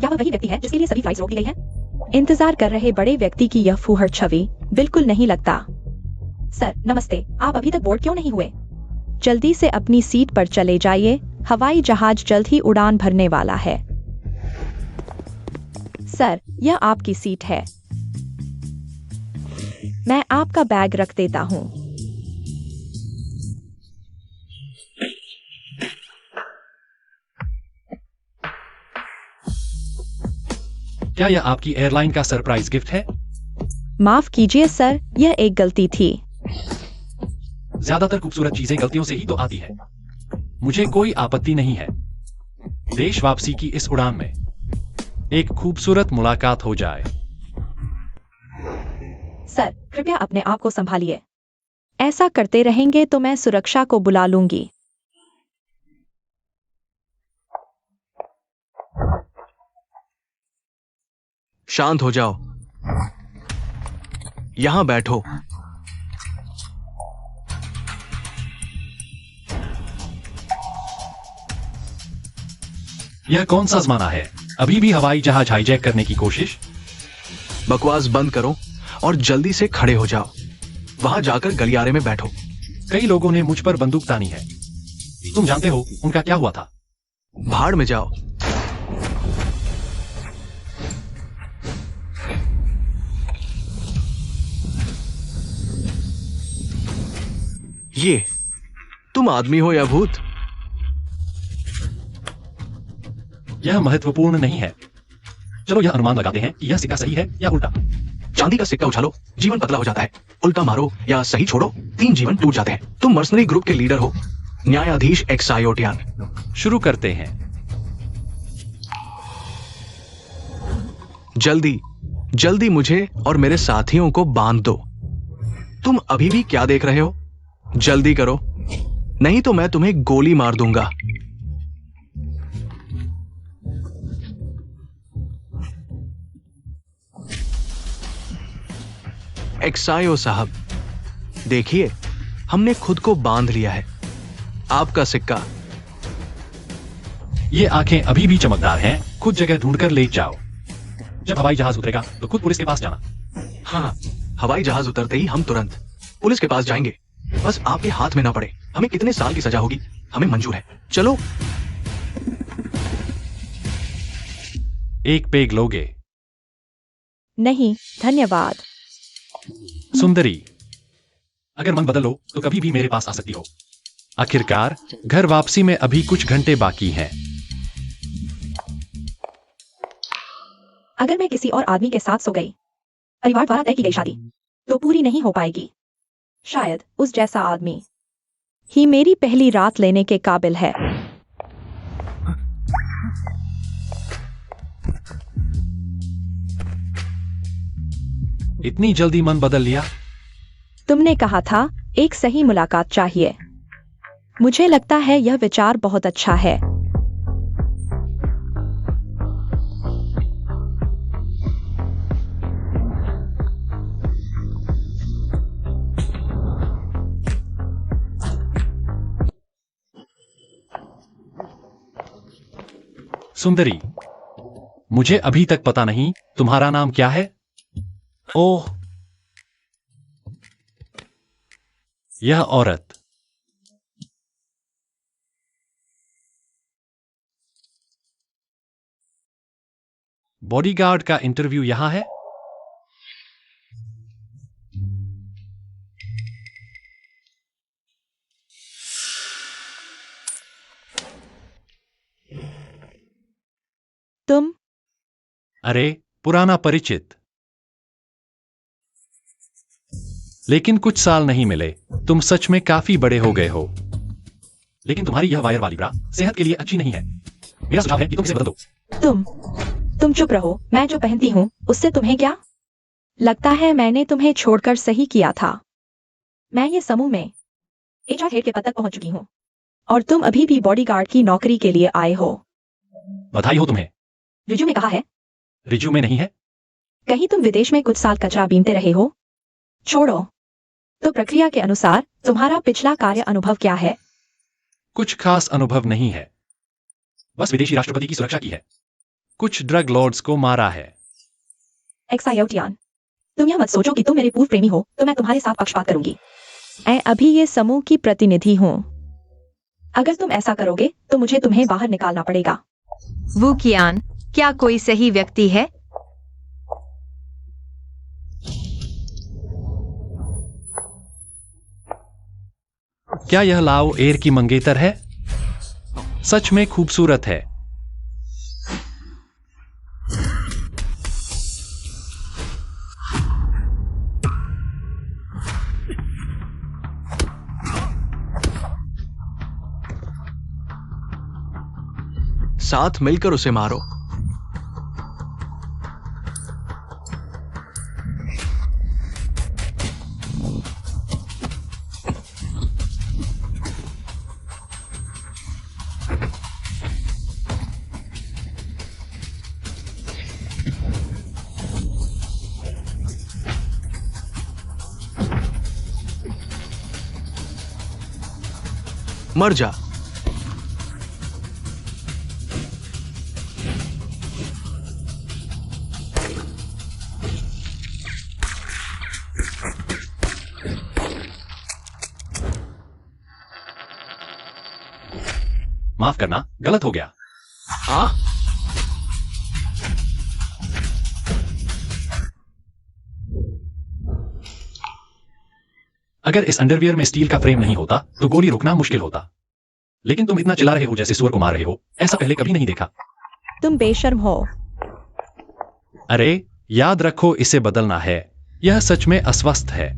क्या वह वही व्यक्ति है जिसके लिए सभी फ्लाइट्स रोक दी गई हैं? इंतजार कर रहे बड़े व्यक्ति की यह फूहड़ छवि बिल्कुल नहीं लगता। सर नमस्ते, आप अभी तक बोर्ड क्यों नहीं हुए? जल्दी से अपनी सीट पर चले जाइए, हवाई जहाज जल्द ही उड़ान भरने वाला है। सर यह आपकी सीट है, मैं आपका बैग रख देता हूँ। क्या यह आपकी एयरलाइन का सरप्राइज गिफ्ट है? माफ कीजिए सर, यह एक गलती थी। ज्यादातर खूबसूरत चीजें गलतियों से ही तो आती है। मुझे कोई आपत्ति नहीं है। देश वापसी की इस उड़ान में एक खूबसूरत मुलाकात हो जाए। सर कृपया अपने आप को संभालिए, ऐसा करते रहेंगे तो मैं सुरक्षा को बुला लूंगी। शांत हो जाओ, यहां बैठो। यह कौन सा जमाना है? अभी भी हवाई जहाज हाईजैक करने की कोशिश? बकवास बंद करो और जल्दी से खड़े हो जाओ। वहां जाकर गलियारे में बैठो। कई लोगों ने मुझ पर बंदूक तानी है। तुम जानते हो उनका क्या हुआ था? भाड़ में जाओ। ये तुम आदमी हो या भूत? यह महत्वपूर्ण नहीं है। चलो यह अनुमान लगाते हैं कि यह सिक्का सही है या उल्टा। चांदी का सिक्का उछालो, जीवन पतला हो जाता है। उल्टा मारो या सही छोड़ो, 3 जीवन टूट जाते हैं। तुम मर्सनरी ग्रुप के लीडर हो, न्यायाधीश एक्सायोटियान। शुरू करते हैं। जल्दी जल्दी मुझे और मेरे साथियों को बांध दो। तुम अभी भी क्या देख रहे हो? जल्दी करो, नहीं तो मैं तुम्हें गोली मार दूंगा। एक्सायो साहब, देखिए हमने खुद को बांध लिया है। आपका सिक्का। ये आंखें अभी भी चमकदार हैं। खुद जगह ढूंढकर ले जाओ। जब हवाई जहाज उतरेगा तो खुद पुलिस के पास जाना। हाँ, हवाई जहाज उतरते ही हम तुरंत पुलिस के पास जाएंगे। बस आपके हाथ में ना पड़े। हमें कितने साल की सजा होगी हमें मंजूर है। चलो। एक पेग लोगे? नहीं धन्यवाद। सुंदरी, अगर मन बदल लो तो कभी भी मेरे पास आ सकती हो। आखिरकार घर वापसी में अभी कुछ घंटे बाकी हैं। अगर मैं किसी और आदमी के साथ सो गई, परिवार द्वारा तय की गई शादी, तो पूरी नहीं हो पाएगी। शायद उस जैसा आदमी ही मेरी पहली रात लेने के काबिल है। इतनी जल्दी मन बदल लिया? तुमने कहा था एक सही मुलाकात चाहिए। मुझे लगता है यह विचार बहुत अच्छा है। सुंदरी, मुझे अभी तक पता नहीं तुम्हारा नाम क्या है? ओह, यह औरत। बॉडीगार्ड का इंटरव्यू यहां है? तुम? अरे, पुराना परिचित। लेकिन कुछ साल नहीं मिले। तुम सच में काफी बड़े हो गए हो। लेकिन तुम्हारी यह वायर वाली ब्रा सेहत के लिए अच्छी नहीं है। मेरा सुझाव है कि तुम इसे बदल दो। तुम चुप रहो। मैं जो पहनती हूँ उससे तुम्हें क्या? लगता है मैंने तुम्हें छोड़कर सही किया था। मैं ये समूह में HR हेड के पद तक पहुंच चुकी हूँ और तुम अभी भी बॉडीगार्ड की नौकरी के लिए आए हो। बधाई हो तुम्हें। रिज्यूम में कहा है? रिज्यूम में नहीं है। कहीं तुम विदेश में कुछ साल कचरा बीनते रहे हो? छोड़ो। तो प्रक्रिया के अनुसार तुम्हारा पिछला कार्य अनुभव क्या है? कुछ खास अनुभव नहीं है। बस विदेशी राष्ट्रपति की सुरक्षा की है। कुछ ड्रग लॉर्ड्स को मारा है। एक्सायोटियान, तुम यह मत सोचो कि तुम मेरे पूर्व प्रेमी हो तो मैं तुम्हारे साथ पक्षपात करूंगी। मैं अभी ये समूह की प्रतिनिधि हूँ। अगर तुम ऐसा करोगे तो मुझे तुम्हें बाहर निकालना पड़ेगा। वुकियान, क्या कोई सही व्यक्ति है? क्या यह लाओ एर की मंगेतर है? सच में खूबसूरत है। साथ मिलकर उसे मारो। मर जा। माफ करना, गलत हो गया। हाँ, अगर इस अंडरवियर में स्टील का फ्रेम नहीं होता तो गोली रोकना मुश्किल होता। लेकिन तुम इतना चिल्ला रहे हो जैसे सुअर को मार रहे हो। ऐसा पहले कभी नहीं देखा। तुम बेशर्म हो। अरे याद रखो, इसे बदलना है। यह सच में अस्वस्थ है।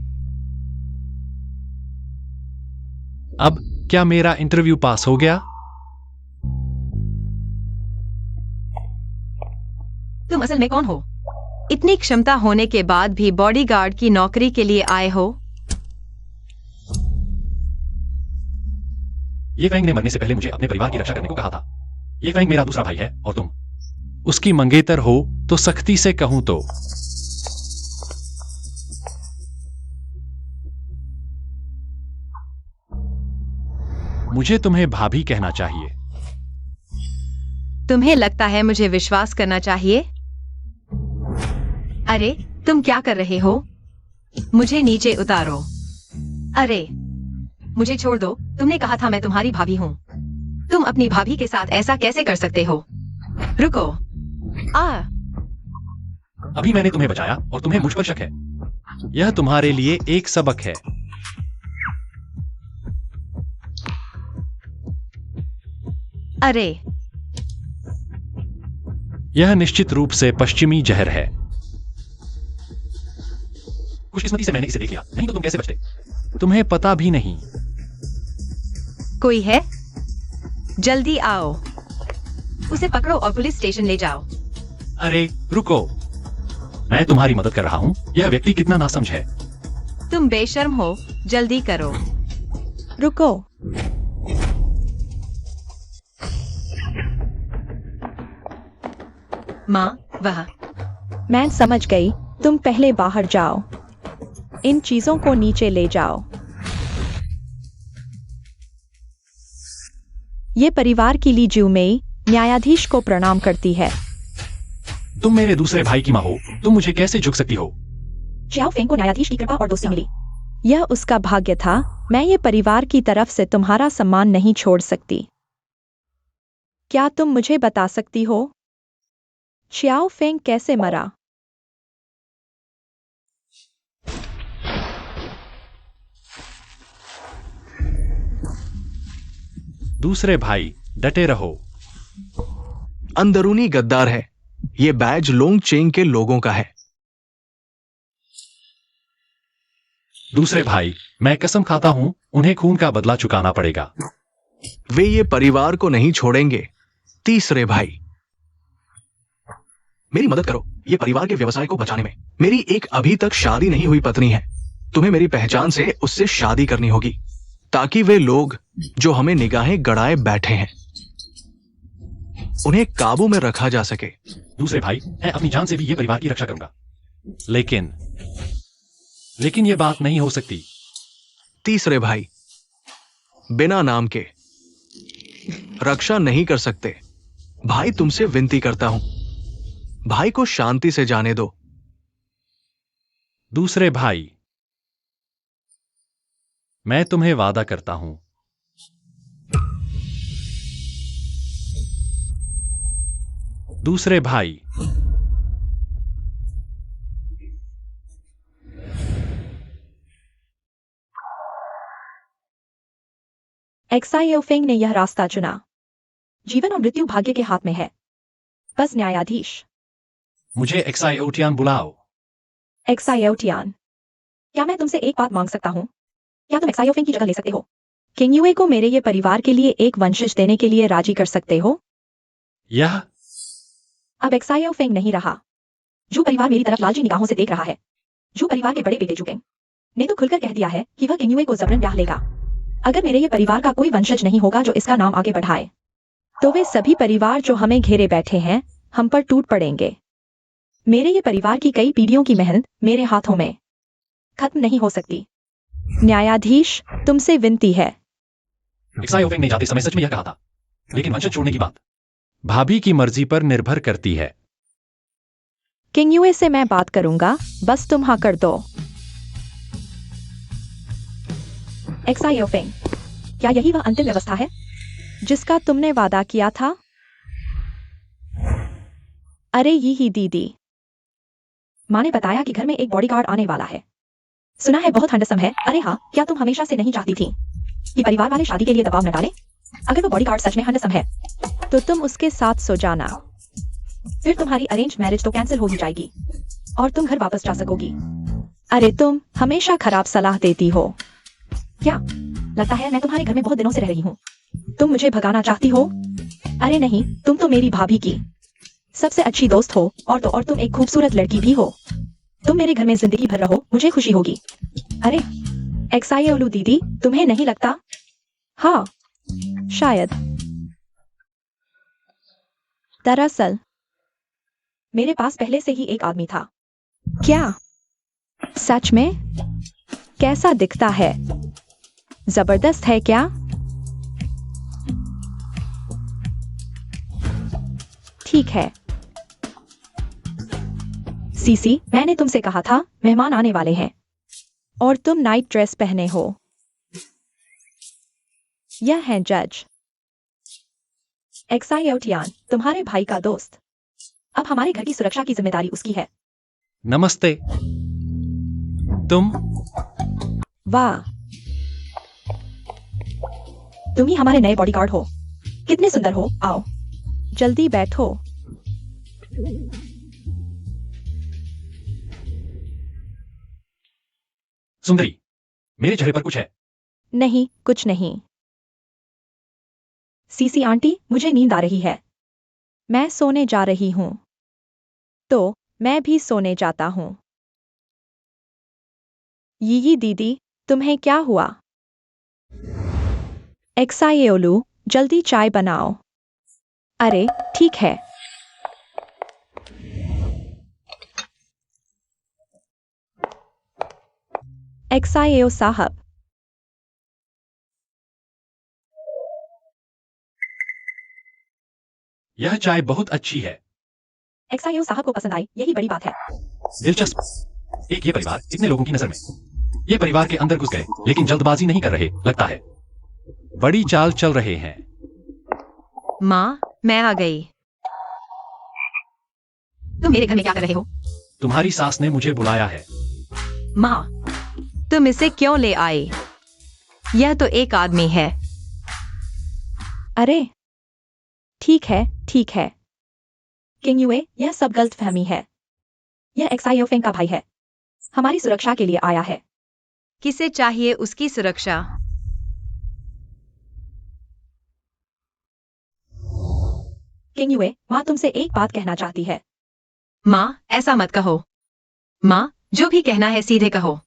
अब क्या मेरा इंटरव्यू पास हो गया? तुम असल में कौन हो? इतनी क्षमता होने के बाद भी बॉडीगार्ड की नौकरी के लिए आए हो? ये फैंग ने मरने से पहले मुझे अपने परिवार की रक्षा करने को कहा था। ये फैंग मेरा दूसरा भाई है और तुम उसकी मंगेतर हो तो सख्ती से कहूं तो। मुझे तुम्हें भाभी कहना चाहिए। तुम्हें लगता है मुझे विश्वास करना चाहिए? अरे तुम क्या कर रहे हो? मुझे नीचे उतारो। अरे मुझे छोड़ दो। तुमने कहा था मैं तुम्हारी भाभी हूँ। तुम अपनी भाभी के साथ ऐसा कैसे कर सकते हो? रुको। अभी मैंने तुम्हें बचाया और तुम्हें मुझ पर शक है। यह तुम्हारे लिए एक सबक है। अरे यह निश्चित रूप से पश्चिमी जहर है। खुशकिस्मती से मैंने इसे देख लिया, नहीं तो तुम कैसे बचते? तुम्हें पता भी नहीं। कोई है? जल्दी आओ। उसे पकड़ो और पुलिस स्टेशन ले जाओ। अरे रुको, मैं तुम्हारी मदद कर रहा हूं। यह व्यक्ति कितना नासमझ है। तुम बेशर्म हो। जल्दी करो। रुको। माँ, वह मैं समझ गई। तुम पहले बाहर जाओ। इन चीजों को नीचे ले जाओ। ये परिवार की ली ज्यूमेई न्यायाधीश को प्रणाम करती है। तुम मेरे दूसरे भाई की माँ हो, तुम मुझे कैसे झुक सकती हो? च्याओ फेंग को न्यायाधीश की कृपा और दोस्ती मिली। यह उसका भाग्य था। मैं ये परिवार की तरफ से तुम्हारा सम्मान नहीं छोड़ सकती। क्या तुम मुझे बता सकती हो च्याओ फेंग कैसे मरा? दूसरे भाई डटे रहो। अंदरूनी गद्दार है। ये बैज लोंग चेंग के लोगों का है। दूसरे भाई, मैं कसम खाता हूं, उन्हें खून का बदला चुकाना पड़ेगा। वे ये परिवार को नहीं छोड़ेंगे। तीसरे भाई, मेरी मदद करो ये परिवार के व्यवसाय को बचाने में। मेरी एक अभी तक शादी नहीं हुई पत्नी है। तुम्हें मेरी पहचान से उससे शादी करनी होगी ताकि वे लोग जो हमें निगाहें गड़ाए बैठे हैं उन्हें काबू में रखा जा सके। दूसरे भाई, मैं अपनी जान से भी ये परिवार की रक्षा करूंगा। लेकिन ये बात नहीं हो सकती। तीसरे भाई, बिना नाम के रक्षा नहीं कर सकते। भाई तुमसे विनती करता हूं, भाई को शांति से जाने दो। दूसरे भाई, मैं तुम्हें वादा करता हूं। दूसरे भाई, एक्साइओ फेंग ने यह रास्ता चुना। जीवन और मृत्यु भाग्य के हाथ में है। बस न्यायाधीश। मुझे एक्साइओटियान बुलाओ। एक्साइओ टियान, क्या मैं तुमसे एक बात मांग सकता हूँ? क्या तुम एक्साइओ फेंग की जगह ले सकते हो? किंग युए को मेरे ये परिवार के लिए एक वंशज देने के लिए राजी कर सकते हो? यह अब एक्साइओ फेंग नहीं रहा। जो परिवार मेरी तरफ लालची निगाहों से देख रहा है, जो परिवार के बड़े बेटे जुकेंग ने तो खुलकर कह दिया है कि वह किंग युए को जबरन ब्याह लेगा। अगर मेरे ये परिवार का कोई वंशज नहीं होगा जो इसका नाम आगे बढ़ाए, तो वे सभी परिवार जो हमें घेरे बैठे हैं हम पर टूट पड़ेंगे। मेरे ये परिवार की कई पीढ़ियों की मेहनत मेरे हाथों में खत्म नहीं हो सकती। न्यायाधीश, तुमसे विनती है। एक्साइओ फेंग ने जाते समय सच में यह कहा था, लेकिन वंशज छोड़ने की बात भाभी की मर्जी पर निर्भर करती है। किंग युए से मैं बात करूंगा, बस तुम हाँ कर दो। एक्साइओ फेंग, क्या यही वह अंतिम व्यवस्था है जिसका तुमने वादा किया था? अरे यही दीदी, माँ ने बताया कि घर में एक बॉडीगार्ड आने वाला है। सुना है बहुत हैंडसम है। अरे हाँ, क्या तुम हमेशा से नहीं चाहती थी कि परिवार वाले शादी के लिए दबाव न डालें? अगर वो बॉडीगार्ड सच में हैंडसम है तो तुम उसके साथ सो जाना। फिर तुम्हारी अरेंज मैरिज तो कैंसिल हो ही जाएगी और तुम घर वापस जा सकोगी। अरे तुम हमेशा खराब सलाह देती हो। क्या लगता है मैं तुम्हारे घर में बहुत दिनों से रह रही हूँ? तुम मुझे भगाना चाहती हो? अरे नहीं, तुम तो मेरी भाभी की सबसे अच्छी दोस्त हो और तुम एक खूबसूरत लड़की भी हो। तुम मेरे घर में जिंदगी भर रहो, मुझे खुशी होगी। अरे एक्साइओलू दीदी, तुम्हें नहीं लगता? हाँ, शायद। दरअसल मेरे पास पहले से ही एक आदमी था। क्या सच में? कैसा दिखता है? जबरदस्त है क्या? ठीक है। सीसी, मैंने तुमसे कहा था मेहमान आने वाले हैं और तुम नाइट ड्रेस पहने हो। यह है जज एक्साइओ टियान, तुम्हारे भाई का दोस्त। अब हमारे घर की सुरक्षा की जिम्मेदारी उसकी है। नमस्ते। तुम? वाह, तुम ही हमारे नए बॉडीगार्ड हो। कितने सुंदर हो। आओ जल्दी बैठो। सुंदरी, मेरे चेहरे पर कुछ है? नहीं, कुछ नहीं। सीसी आंटी, मुझे नींद आ रही है। मैं सोने जा रही हूं। तो मैं भी सोने जाता हूं। यी दीदी, तुम्हें क्या हुआ? एक्साइओलू, जल्दी चाय बनाओ। अरे ठीक है। एक्साइओ साहब, यह चाय बहुत अच्छी है। एक्साइओ साहब को पसंद आई, यही बड़ी बात है। दिलचस्प। एक ये परिवार इतने लोगों की नजर में, ये परिवार के अंदर घुस गए, लेकिन जल्दबाजी नहीं कर रहे, लगता है बड़ी चाल चल रहे हैं। माँ, मैं आ गई। तुम मेरे घर में क्या कर रहे हो? तुम्हारी सास ने मुझे बुलाया है। माँ, तुम इसे क्यों ले आई? यह तो एक आदमी है। अरे ठीक है, ठीक है। किंग युए, यह सब गलतफहमी है। यह एक्साइओ फेंग का भाई है, हमारी सुरक्षा के लिए आया है। किसे चाहिए उसकी सुरक्षा? किंग युए, माँ तुमसे एक बात कहना चाहती है। माँ, ऐसा मत कहो। माँ, जो भी कहना है सीधे कहो।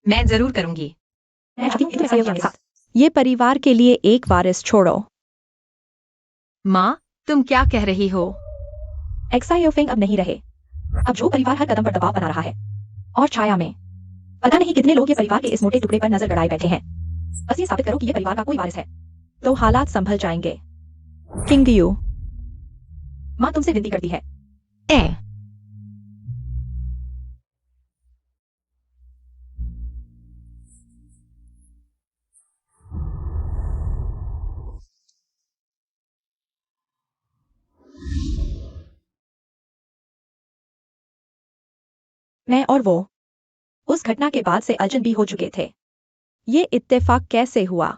मैं जरूर करूंगी। मैं चाहती हूँ कि तुम एक्साइओ के साथ ये परिवार के लिए एक वारिस छोड़ो। माँ, तुम क्या कह रही हो? एक्साइओ फेंग अब नहीं रहे। अब जो परिवार हर कदम पर दबाव बना रहा है और छाया में पता नहीं कितने लोग ये परिवार के इस मोटे टुकड़े पर नजर गड़ाए बैठे हैं। बस ये साबित करो कि ये परिवार का कोई वारिस है, तो हालात संभल जाएंगे। किंग यू, माँ तुमसे विनती करती है, ए मैं और वो उस घटना के बाद से अजनबी हो चुके थे। ये इत्तेफाक कैसे हुआ?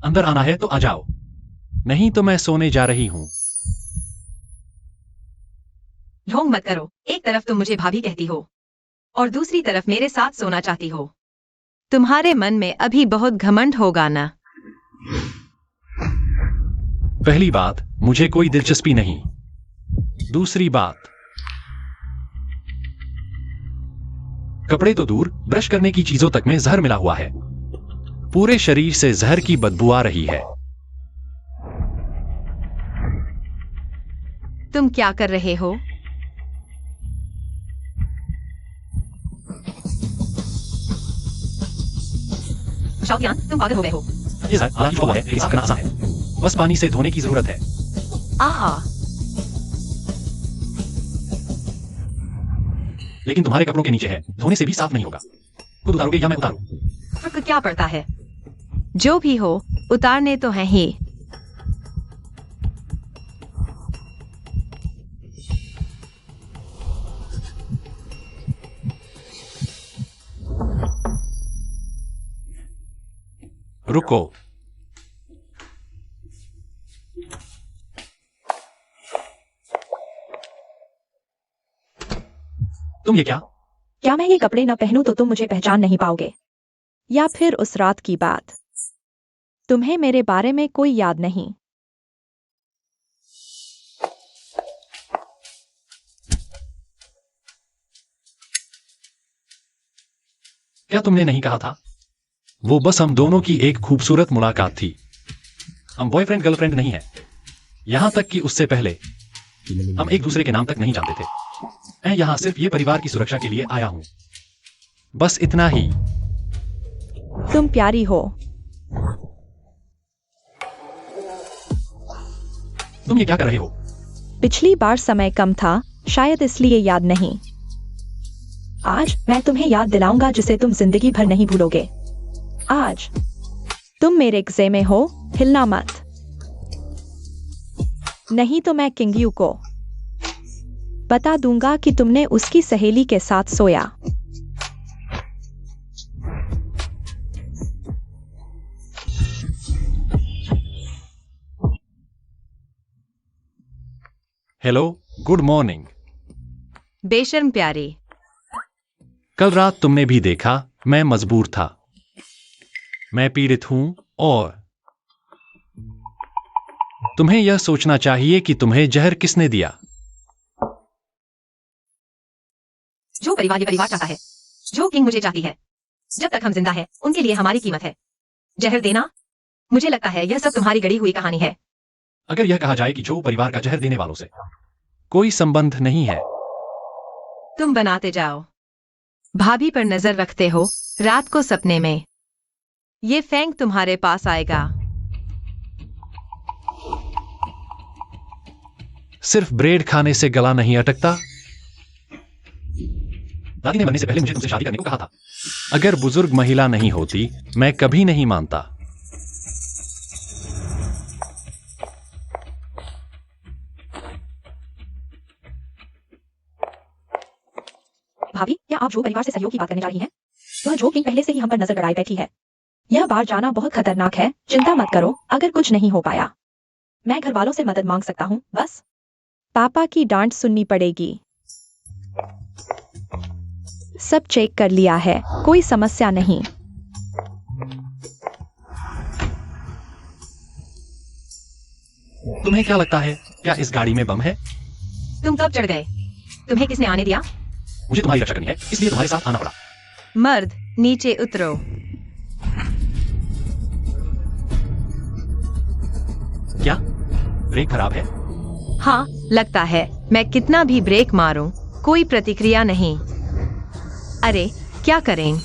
अंदर आना है तो आ जाओ, नहीं तो मैं सोने जा रही हूं। ढोंग मत करो। एक तरफ तुम मुझे भाभी कहती हो और दूसरी तरफ मेरे साथ सोना चाहती हो। तुम्हारे मन में अभी बहुत घमंड होगा ना? पहली बात, मुझे कोई दिलचस्पी नहीं। दूसरी बात, कपड़े तो दूर, ब्रश करने की चीजों तक में जहर मिला हुआ है। पूरे शरीर से जहर की बदबू आ रही है। तुम क्या कर रहे हो? शाओतियान, तुम पागल हो गए हो। ये जहर हालांकि छुपा हुआ है, लेकिन साफ करना आसान है। बस पानी से धोने की जरूरत है। आहा, लेकिन तुम्हारे कपड़ों के नीचे है, धोने से भी साफ नहीं होगा। खुद उतारोगे या मैं उतारूं? फर्क क्या पड़ता है? जो भी हो, उतारने तो हैं ही। रुको, तुम ये क्या मैं ये कपड़े न पहनूं तो तुम मुझे पहचान नहीं पाओगे? या फिर उस रात की बात? तुम्हें मेरे बारे में कोई याद नहीं? क्या तुमने नहीं कहा था? वो बस हम दोनों की एक खूबसूरत मुलाकात थी। हम बॉयफ्रेंड गर्लफ्रेंड नहीं है। यहां तक कि उससे पहले हम एक दूसरे के नाम तक नहीं जानते थे। मैं यहां सिर्फ ये परिवार की सुरक्षा के लिए आया हूं, बस इतना ही। तुम प्यारी हो। तुम ये क्या कर रहे हो? पिछली बार समय कम था, शायद इसलिए याद नहीं। आज मैं तुम्हें याद दिलाऊंगा जिसे तुम जिंदगी भर नहीं भूलोगे। आज तुम मेरे ग़ज़े में हो, हिलना मत। नहीं तो मैं किंगयू को बता दूंगा कि तुमने उसकी सहेली के साथ सोया। Hello, good morning. बेशर्म प्यारी। कल रात तुमने भी देखा, मैं मजबूर था। मैं पीड़ित हूं और तुम्हें यह सोचना चाहिए कि तुम्हें जहर किसने दिया। जो परिवार ये परिवार चाहता है, जो किंग मुझे चाहती है, जब तक हम जिंदा है उनके लिए हमारी कीमत है। जहर देना, मुझे लगता है यह सब तुम्हारी गढ़ी हुई कहानी है। अगर यह कहा जाए कि जो परिवार का जहर देने वालों से कोई संबंध नहीं है। तुम बनाते जाओ। भाभी पर नजर रखते हो, रात को सपने में ये फैंग तुम्हारे पास आएगा। सिर्फ ब्रेड खाने से गला नहीं अटकता। दादी ने मरने से पहले मुझे तुमसे शादी करने को कहा था। अगर बुजुर्ग महिला नहीं होती, मैं कभी नहीं मानता। भाभी, क्या आप जो परिवार से सहयोग की बात करने जा रही हैं? वह जो किंग पहले से ही हम पर नजर गड़ाए बैठी है। यह बाहर जाना बहुत खतरनाक है। चिंता मत करो, अगर कुछ नहीं हो पाया मैं घर वालों से मदद मांग सकता हूँ। बस पापा की डांट सुननी पड़ेगी। सब चेक कर लिया है, कोई समस्या नहीं। तुम्हें क्या लगता है, क्या इस गाड़ी में बम है? तुम कब चढ़ गए? तुम्हें किसने आने दिया? मुझे तुम्हारी रक्षा करनी है, इसलिए तुम्हारे साथ आना पड़ा। मर्द, नीचे उतरो। क्या ब्रेक खराब है? हाँ, लगता है। मैं कितना भी ब्रेक मारूं, कोई प्रतिक्रिया नहीं। अरे क्या करें,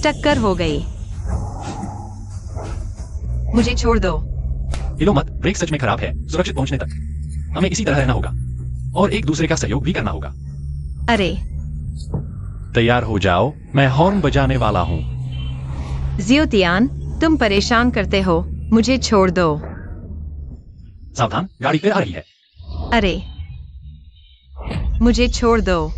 टक्कर हो गई। मुझे छोड़ दो। हिलो मत, ब्रेक सच में खराब है। सुरक्षित पहुंचने तक हमें इसी तरह रहना होगा और एक दूसरे का सहयोग भी करना होगा। अरे तैयार हो जाओ, मैं हॉर्न बजाने वाला हूँ। जियोतियान, तुम परेशान करते हो, मुझे छोड़ दो। सावधान, गाड़ी फिर आ रही है। अरे मुझे छोड़ दो।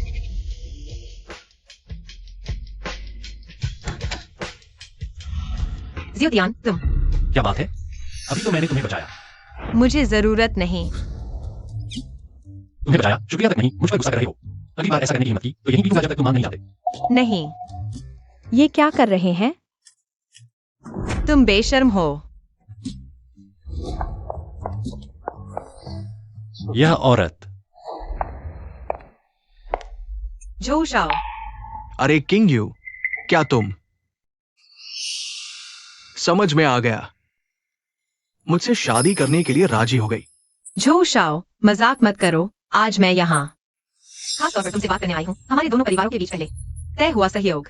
जियोतियान, तुम। क्या बात है, अभी तो मैंने तुम्हें बचाया। मुझे जरूरत नहीं। तुम्हें बचाया, शुक्रिया तक नहीं, मुझ पर गुस्सा कर रहे हो। अगली बार ऐसा करने की हिम्मत की तो यहीं पीटूंगा जब तक तुम मान नहीं जाते। नहीं, ये क्या कर रहे हैं? तुम बेशर्म हो। यह औरत। जोश आओ। अरे किंग यू, क्या तुम? समझ में आ गया, मुझसे शादी करने के लिए राजी हो गई। जोश आओ, मजाक मत करो। आज मैं यहाँ खास तौर पर तुमसे बात करने आई हूँ। हमारे दोनों परिवारों के बीच पहले तय हुआ सहयोग।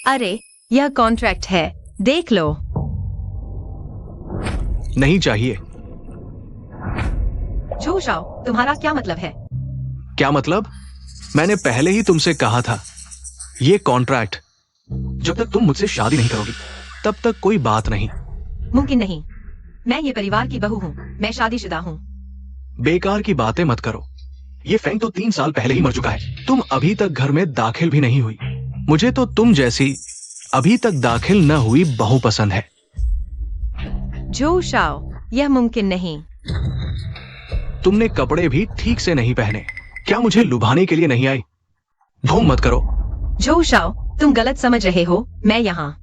अरे यह कॉन्ट्रैक्ट है, देख लो। नहीं चाहिए। जोश आओ, तुम्हारा क्या मतलब है? क्या मतलब? मैंने पहले ही तुमसे कहा था, ये कॉन्ट्रैक्ट, जब तक तुम मुझसे शादी नहीं करोगी तब तक कोई बात नहीं। मुमकिन नहीं। मैं ये परिवार की बहू हूँ, मैं शादीशुदा हूँ। बेकार की बातें मत करो। ये फैंग तो 3 साल पहले ही मर चुका है। तुम अभी तक घर में दाखिल भी नहीं हुई। मुझे तो तुम जैसी अभी तक दाखिल न हुई बहू पसंद है। जोश आओ, यह मुमकिन नहीं। तुमने कपड़े भी ठीक से नहीं पहने। क्या मुझे लुभाने के लिए नहीं आई? ढोंग मत करो। जोश आओ, तुम गलत समझ रहे हो। मैं यहाँ।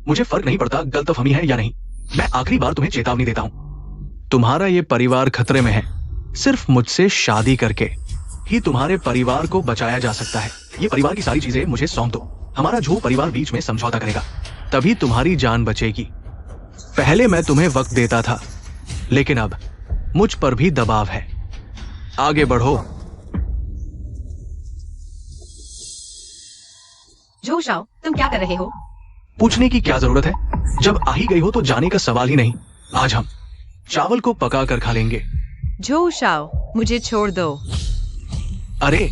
मुझे फर्क नहीं पड़ता गलतफहमी है या नहीं। मैं आखिरी बार तुम्हें चेतावनी देता हूँ, तुम्हारा ये परिवार खतरे में है। सिर्फ मुझसे शादी करके ही तुम्हारे परिवार को बचाया जा सकता है। ये परिवार की सारी चीजें मुझे सौंप दो। हमारा जो परिवार बीच में समझौता करेगा, तभी तुम्हारी जान बचेगी। पहले मैं तुम्हें वक्त देता था, लेकिन अब मुझ पर भी दबाव है। आगे बढ़ो। जोश आओ, तुम क्या कर रहे हो? पूछने की क्या जरूरत है? जब आ ही गई हो तो जाने का सवाल ही नहीं। आज हम चावल को पका कर खा लेंगे। जोश आओ, मुझे छोड़ दो। अरे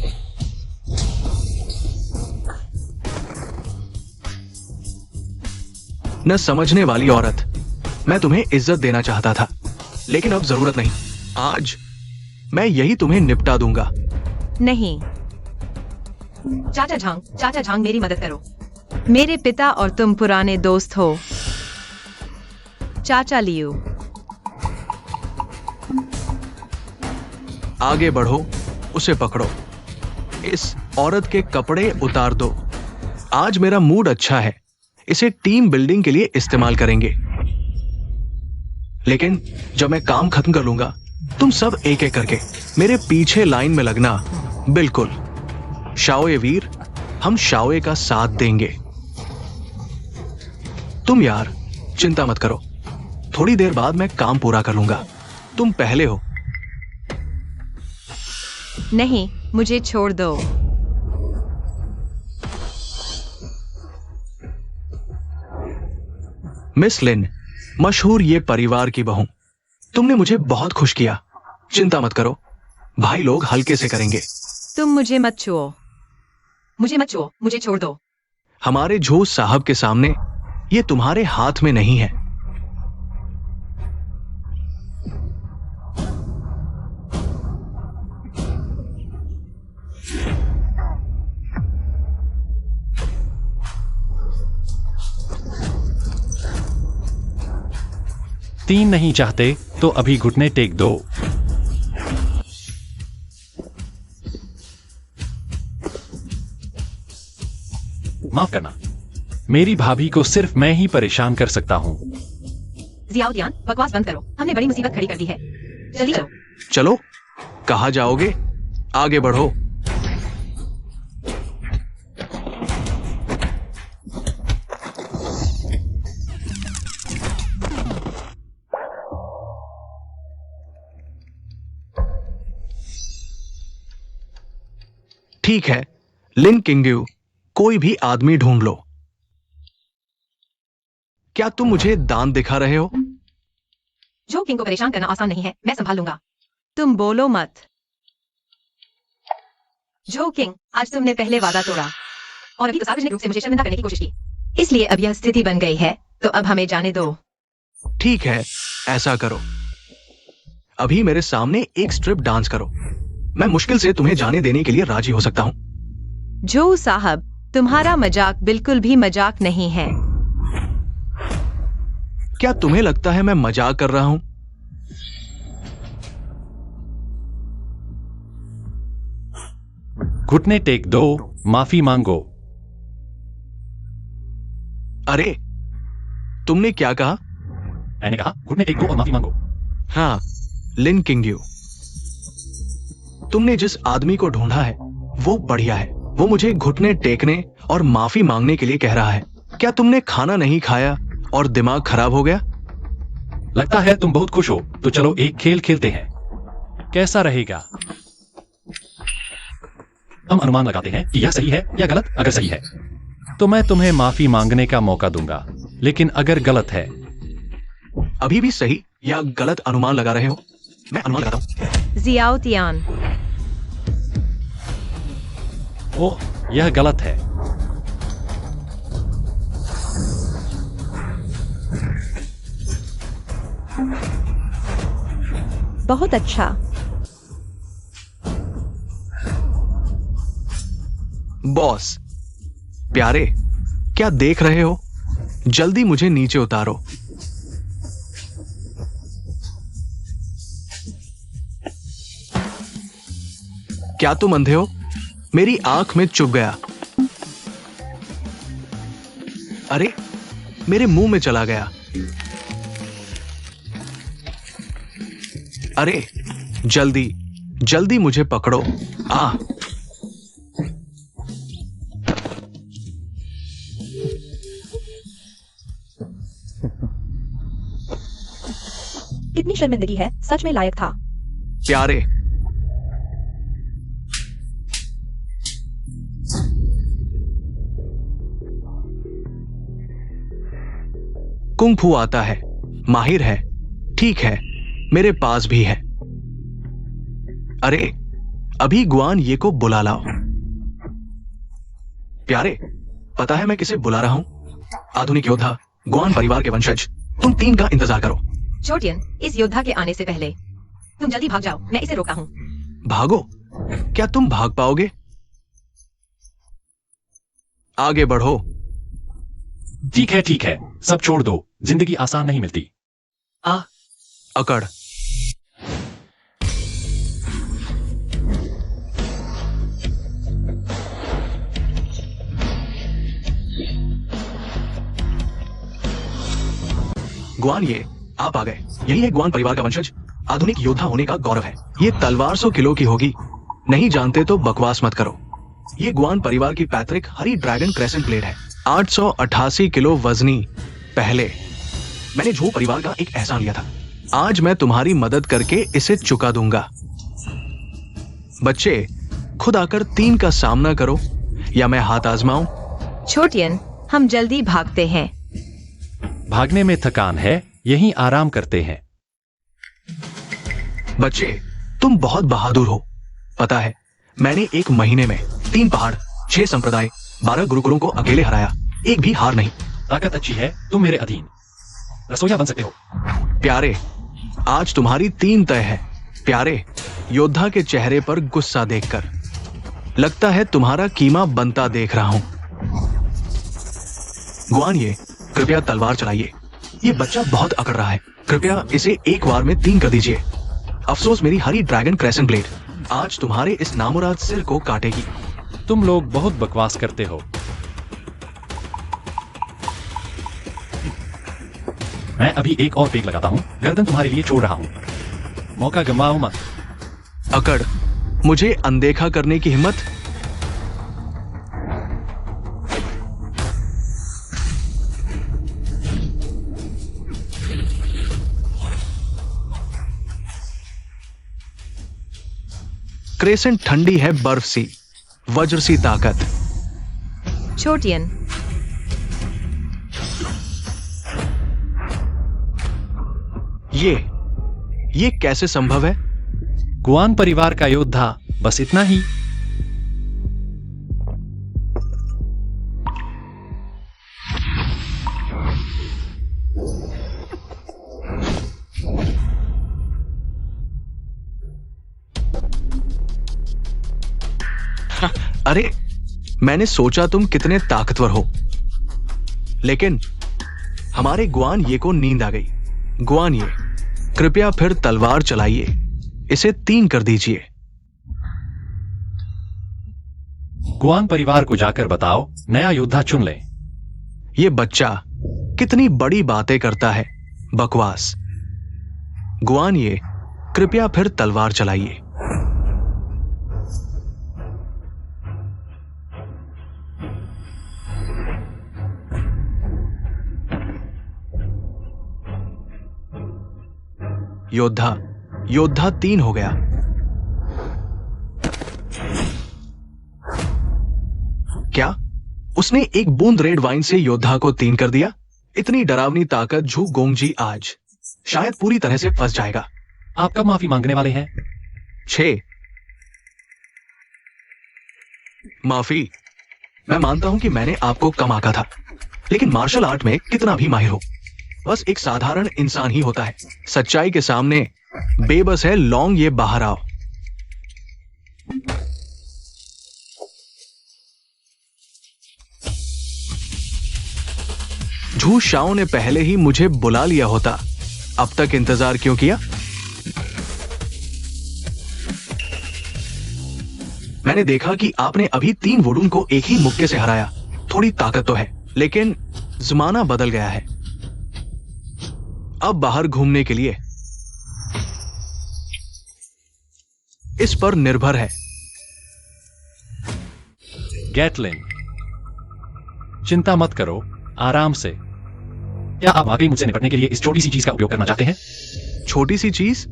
न समझने वाली औरत। मैं तुम्हें इज्जत देना चाहता था, लेकिन अब जरूरत नहीं। आज मैं यही तुम्हें निपटा दूंगा। नहीं। चाचा झांग, मेरी मदद करो। मेरे पिता और तुम पुराने दोस्त हो। चाचा लियो। आगे बढ़ो, उसे पकड़ो। इस औरत के कपड़े उतार दो। आज मेरा मूड अच्छा है, इसे टीम बिल्डिंग के लिए इस्तेमाल करेंगे। लेकिन जब मैं काम खत्म कर लूंगा, तुम सब एक एक करके मेरे पीछे लाइन में लगना। बिल्कुल शाओए वीर, हम शाओए का साथ देंगे। तुम यार चिंता मत करो, थोड़ी देर बाद मैं काम पूरा कर लूंगा। तुम पहले हो। नहीं, मुझे छोड़ दो। मिस लिन, मशहूर ये परिवार की बहू, तुमने मुझे बहुत खुश किया। चिंता मत करो, भाई लोग हल्के से करेंगे। तुम मुझे मत छुओ। मुझे मत छुओ, मुझे छोड़ दो। हमारे झो साहब के सामने ये तुम्हारे हाथ में नहीं है। तीन नहीं चाहते तो अभी घुटने टेक दो। माफ करना, मेरी भाभी को सिर्फ मैं ही परेशान कर सकता हूं। जियाउद्दीन, बकवास बंद करो। हमने बड़ी मुसीबत खड़ी कर दी है। जल्दी चलो। चलो, कहाँ जाओगे? आगे बढ़ो। ठीक है, लिन किंग्यू, कोई भी आदमी ढूंढ लो। क्या तुम मुझे दांत दिखा रहे हो? जो किंग को परेशान करना आसान नहीं है, मैं संभाल लूंगा। तुम बोलो मत। जो किंग, आज तुमने पहले वादा तोड़ा और अभी तो सार्वजनिक रूप से मुझे शर्मिंदा करने की कोशिश की, इसलिए अब यह स्थिति बन गई है, तो अब हमें जाने दो। ठीक है, ऐसा करो। अभी मेरे सामने एक स्ट्रिप डांस करो। मैं मुश्किल से तुम्हें जाने देने के लिए राजी हो सकता हूं। जो साहब, तुम्हारा मजाक बिल्कुल भी मजाक नहीं है। क्या तुम्हें लगता है मैं मजाक कर रहा हूं? घुटने टेक दो, माफी मांगो। अरे, तुमने क्या कहा? मैंने कहा घुटने टेक दो और माफी मांगो। हाँ, लिन किंग्यू, तुमने जिस आदमी को ढूंढा है वो बढ़िया है। वो मुझे घुटने टेकने और माफी मांगने के लिए कह रहा है। क्या तुमने खाना नहीं खाया और दिमाग खराब हो गया? लगता है तुम बहुत खुश हो, तो चलो एक खेल खेलते हैं। कैसा रहेगा? हम अनुमान लगाते हैं कि यह सही है या गलत। अगर सही है तो मैं तुम्हें माफी मांगने का मौका दूंगा, लेकिन अगर गलत है। अभी भी सही या गलत अनुमान लगा रहे हो? मैं अनुमान लगाता हूं। जियाओ तियान, ओह, यह गलत है। बहुत अच्छा। बॉस, प्यारे, क्या देख रहे हो? जल्दी मुझे नीचे उतारो। क्या तुम अंधे हो? मेरी आंख में चुभ गया। अरे, मेरे मुंह में चला गया। अरे, जल्दी जल्दी मुझे पकड़ो। आ कितनी शर्मिंदगी है, सच में लायक था। प्यारे, कुंग फू आता है, माहिर है, ठीक है, मेरे पास भी है। अरे, अभी गुआन ये को बुला लाओ। प्यारे, पता है मैं किसे बुला रहा हूं? आधुनिक योद्धा, गुआन परिवार के वंशज। तुम 3 का इंतजार करो। छोटियन, इस योद्धा के आने से पहले तुम जल्दी भाग जाओ, मैं इसे रोका हूँ। भागो? क्या तुम भाग पाओगे? आगे बढ़ो। ठीक है, सब छोड़ दो। जिंदगी आसान नहीं मिलती। अकड़। गुआन, ये आप आ गए। यही है गुआन परिवार का वंशज। आधुनिक योद्धा होने का गौरव है। ये तलवार 100 किलो की होगी। नहीं जानते तो बकवास मत करो। ये गुआन परिवार की पैतृक हरी ड्रैगन क्रेसेंट ब्लेड है। 888 किलो वजनी। पहले मैंने झो परिवार का एक एहसान लिया था। आज मैं तुम्हारी मदद करके इसे चुका दूंगा। बच्चे, खुद आकर 3 का सामना करो या मैं हाथ आजमाऊं? छोटियन, हम जल्दी भागते हैं। भागने में थकान है, यहीं आराम करते हैं। बच्चे, तुम बहुत बहादुर हो। पता है, मैंने 1 महीने में 3 पहाड़, 6 संप्रदाय, 12 गुरुकुलों को अकेले हराया। एक भी हार नहीं। ताकत अच्छी है, तुम मेरे अधीन रसोइया बन सकते हो। प्यारे, आज तुम्हारी 3 तय है। प्यारे, योद्धा के चेहरे पर गुस्सा देखकर लगता है तुम्हारा कीमा बनता देख रहा हूं। गुआन, ये कृपया तलवार चलाइए। ये बच्चा बहुत अकड़ रहा है। कृपया इसे एक बार में 3 कर दीजिए। अफसोस मेरी हरी ड्रैगन क्रेसेंट ब्लेड आज तुम्हारे इस नामुराद सिर को काटेगी। तुम लोग बहुत बकवास करते हो। मैं अभी एक और पेग लगाता हूं। गर्दन तुम्हारे लिए छोड़ रहा हूं। मौका गंवाओ मत। अकड़, मुझे अनदेखा करने की हिम्मत? क्रेसेंट ठंडी है बर्फ सी। वज्र सी ताकत। छोटियन, ये कैसे संभव है? गुआन परिवार का योद्धा, बस इतना ही। अरे, मैंने सोचा तुम कितने ताकतवर हो, लेकिन हमारे गुआन ये को नींद आ गई। गुआन ये, कृपया फिर तलवार चलाइए, इसे 3 कर दीजिए। गुआन परिवार को जाकर बताओ नया योद्धा चुन ले। ये बच्चा कितनी बड़ी बातें करता है, बकवास। गुआन ये, कृपया फिर तलवार चलाइए। योद्धा 3 हो गया। क्या उसने एक बूंद रेड वाइन से योद्धा को 3 कर दिया? इतनी डरावनी ताकत झू गोंगजी आज शायद पूरी तरह से फंस जाएगा। आप कब माफी मांगने वाले हैं? 6। माफी? मैं मानता हूं कि मैंने आपको कम आंका था, लेकिन मार्शल आर्ट में कितना भी माहिर हो, बस एक साधारण इंसान ही होता है। सच्चाई के सामने बेबस है। लॉन्ग ये, बाहर आओ। झू शाओ ने पहले ही मुझे बुला लिया होता, अब तक इंतजार क्यों किया? मैंने देखा कि आपने अभी 3 वुडुन को एक ही मुक्के से हराया। थोड़ी ताकत तो है, लेकिन जमाना बदल गया है। अब बाहर घूमने के लिए इस पर निर्भर है। गैटलिन, चिंता मत करो, आराम से। क्या आप वाकई मुझसे निपटने के लिए इस छोटी सी चीज का उपयोग करना चाहते हैं? छोटी सी चीज?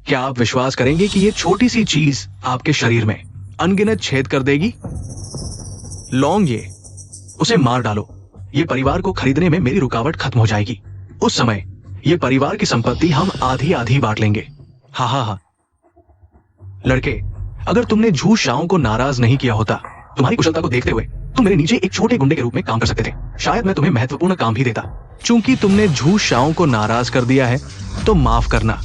क्या आप विश्वास करेंगे कि यह छोटी सी चीज आपके शरीर में अनगिनत छेद कर देगी? लॉन्ग ये, उसे मार डालो। ये परिवार को खरीदने में मेरी रुकावट खत्म हो जाएगी। उस समय ये परिवार की संपत्ति हम आधी आधी बांट लेंगे। हा हा हा। लड़के, अगर तुमने झू शाओ को नाराज नहीं किया होता, तुम्हारी कुशलता को देखते हुए तुम मेरे नीचे एक छोटे गुंडे के रूप में काम कर सकते थे। शायद मैं तुम्हें महत्वपूर्ण काम भी देता। चूंकि तुमने झू शाओ को नाराज कर दिया है, तो माफ करना।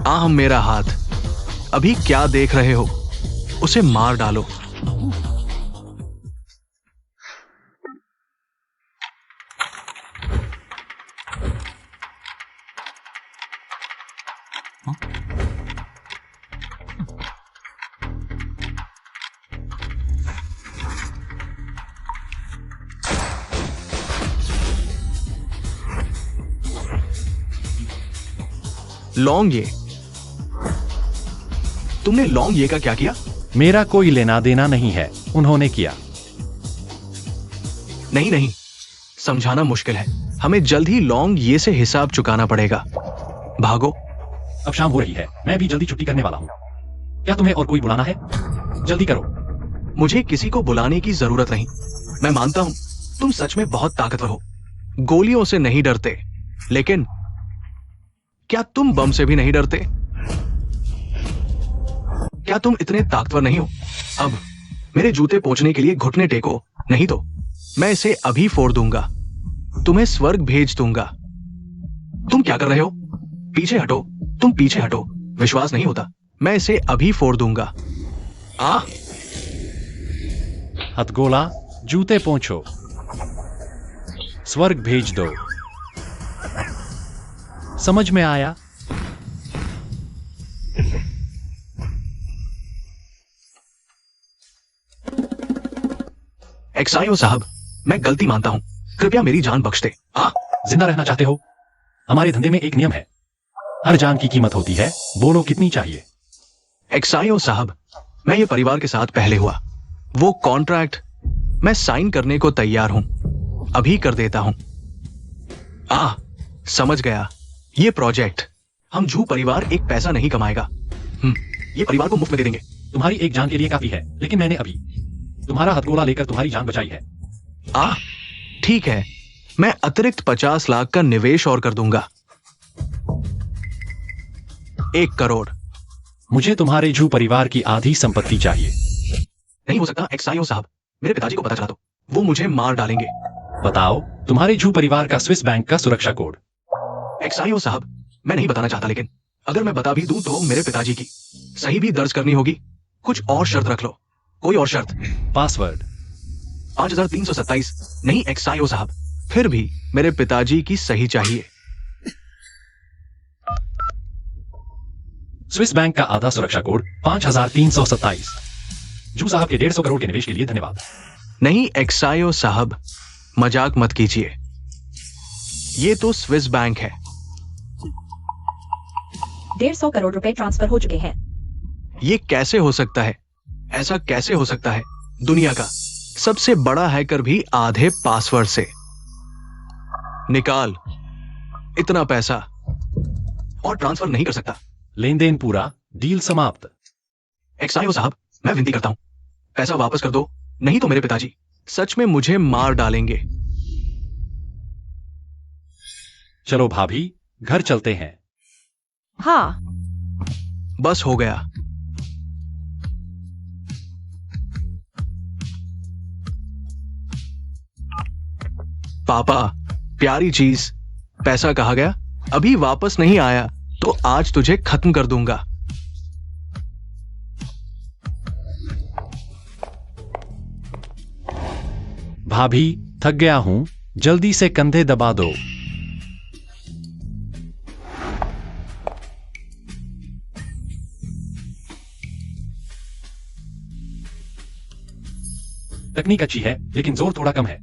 आह, मेरा हाथ। अभी क्या देख रहे हो? उसे मार डालो। लॉन्ग ये, तुमने लॉन्ग ये का क्या किया? मेरा कोई लेना देना नहीं है, उन्होंने किया। नहीं, समझाना मुश्किल है। हमें जल्द ही लॉन्ग ये से हिसाब चुकाना पड़ेगा। भागो। अब शाम हो रही है, मैं भी जल्दी छुट्टी करने वाला हूँ। क्या तुम्हें और कोई बुलाना है? जल्दी करो। मुझे किसी को बुलाने की जरूरत नहीं। मैं मानता हूं तुम सच में बहुत ताकतवर हो, गोलियों से नहीं डरते, लेकिन क्या तुम बम से भी नहीं डरते? क्या तुम इतने ताकतवर नहीं हो? अब मेरे जूते पोंछने के लिए घुटने टेको, नहीं तो मैं इसे अभी फोड़ दूंगा। तुम्हें स्वर्ग भेज दूंगा। तुम क्या कर रहे हो? पीछे हटो, तुम पीछे हटो। विश्वास नहीं होता? मैं इसे अभी फोड़ दूंगा। हथगोला, जूते पोंछो, स्वर्ग भेज दो। समझ में आया? एक्सायो साहब, मैं गलती मानता हूं, कृपया मेरी जान बख्श दे। जिंदा रहना चाहते हो? हमारे धंधे में एक नियम है, हर जान की कीमत होती है। बोलो कितनी चाहिए? एक्साइओ साहब, मैं ये परिवार के साथ पहले हुआ। वो कॉन्ट्रैक्ट मैं साइन करने को तैयार हूं, अभी कर देता हूं। समझ गया। ये प्रोजेक्ट हम झू परिवार एक पैसा नहीं कमाएगा। ये परिवार को मुफ्त में दे देंगे। तुम्हारी एक जान के लिए काफी है, लेकिन मैंने अभी तुम्हारा हथगोला लेकर तुम्हारी जान बचाई है। ठीक है, मैं अतिरिक्त 50 लाख का निवेश और कर दूंगा। 1 करोड़। मुझे तुम्हारे झू परिवार की आधी संपत्ति चाहिए। नहीं हो सकता एक्साइओ साहब, मेरे पिताजी को पता चला तो वो मुझे मार डालेंगे। बताओ तुम्हारे झू परिवार का स्विस बैंक का सुरक्षा कोड। एक्साइओ साहब, मैं नहीं बताना चाहता, लेकिन अगर मैं बता भी दूं तो मेरे पिताजी की सही भी दर्ज करनी होगी। कुछ और शर्त रख लो, कोई और शर्त। पासवर्ड 5327। नहीं एक्साइओ साहब, फिर भी मेरे पिताजी की सही चाहिए। स्विस बैंक का आधा सुरक्षा कोड 5327। जू साहब के 150 करोड़ के निवेश के लिए धन्यवाद। नहीं एक्साइओ साहब, मजाक मत कीजिए। ये तो स्विस बैंक है। 150 करोड़ रुपए ट्रांसफर हो चुके हैं। ये कैसे हो सकता है? ऐसा कैसे हो सकता है? दुनिया का सबसे बड़ा हैकर भी आधे पासवर्ड से निकाल। इतना पैसा और ट्रांसफर नहीं कर सकता। लेन देन पूरा, डील समाप्त। एक्साइओ साहब, मैं विनती करता हूं, पैसा वापस कर दो, नहीं तो मेरे पिताजी सच में मुझे मार डालेंगे। चलो भाभी, घर चलते हैं। हाँ, बस हो गया। पापा, प्यारी चीज, पैसा कहाँ गया? अभी वापस नहीं आया तो आज तुझे खत्म कर दूंगा। भाभी, थक गया हूं, जल्दी से कंधे दबा दो। तकनीक अच्छी है, लेकिन जोर थोड़ा कम है।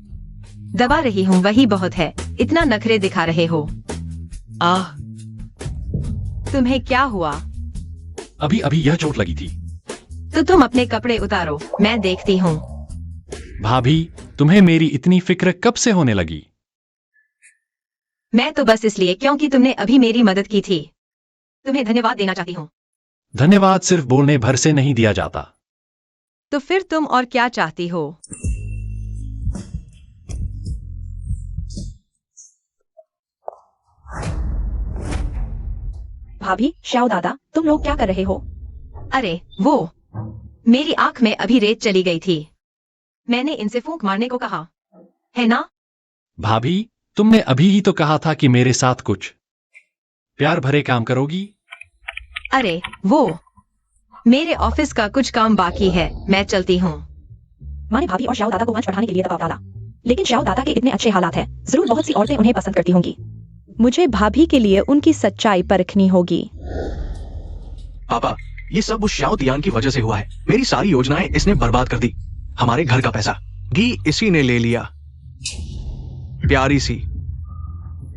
दबा रही हूँ, वही बहुत है। इतना नखरे दिखा रहे हो। तुम्हें क्या हुआ? अभी अभी यह चोट लगी थी। तो तुम अपने कपड़े उतारो, मैं देखती हूँ। भाभी, तुम्हें मेरी इतनी फिक्र कब से होने लगी? मैं तो बस इसलिए क्योंकि तुमने अभी मेरी मदद की थी। तुम्हें धन्यवाद देना चाहती हूँ। धन्यवाद सिर्फ बोलने भर से नहीं दिया जाता। तो फिर तुम और क्या चाहती हो? भाभी, श्याओ दादा, तुम लोग क्या कर रहे हो? अरे वो, मेरी आंख में अभी रेत चली गई थी। मैंने इनसे फूंक मारने को कहा है ना? भाभी, तुमने अभी ही तो कहा था कि मेरे साथ कुछ प्यार भरे काम करोगी। अरे वो, मेरे ऑफिस का कुछ काम बाकी है, मैं चलती हूँ। माँ ने भाभी और श्याओ दादा को वंश बढ़ाने के लिए दबाव डाला, लेकिन श्याओ दादा के इतने अच्छे हालात हैं, जरूर बहुत सी औरतें उन्हें पसंद करती होंगी। मुझे भाभी के लिए उनकी सच्चाई परखनी होगी। पापा, ये सब उस श्याओ तियान की वजह से हुआ है। मेरी सारी योजनाएं इसने बर्बाद कर दी। हमारे घर का पैसा भी इसी ने ले लिया। प्यारी सी,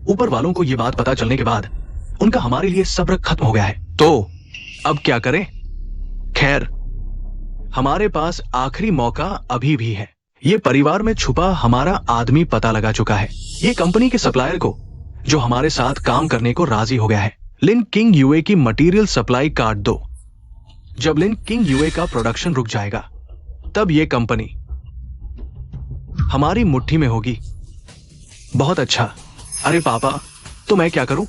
ऊपर वालों को ये बात पता चलने के बाद उनका हमारे लिए सब्र खत्म हो गया है। तो अब क्या करें? खैर, हमारे पास आखिरी मौका अभी भी है। ये परिवार में छुपा हमारा आदमी पता लगा चुका है। ये कंपनी के सप्लायर को, जो हमारे साथ काम करने को राजी हो गया है। लिन किंग यूए की मटेरियल सप्लाई काट दो। जब लिन किंग यूए का प्रोडक्शन रुक जाएगा, तब ये कंपनी हमारी मुट्ठी में होगी। बहुत अच्छा। अरे पापा, तो मैं क्या करूं?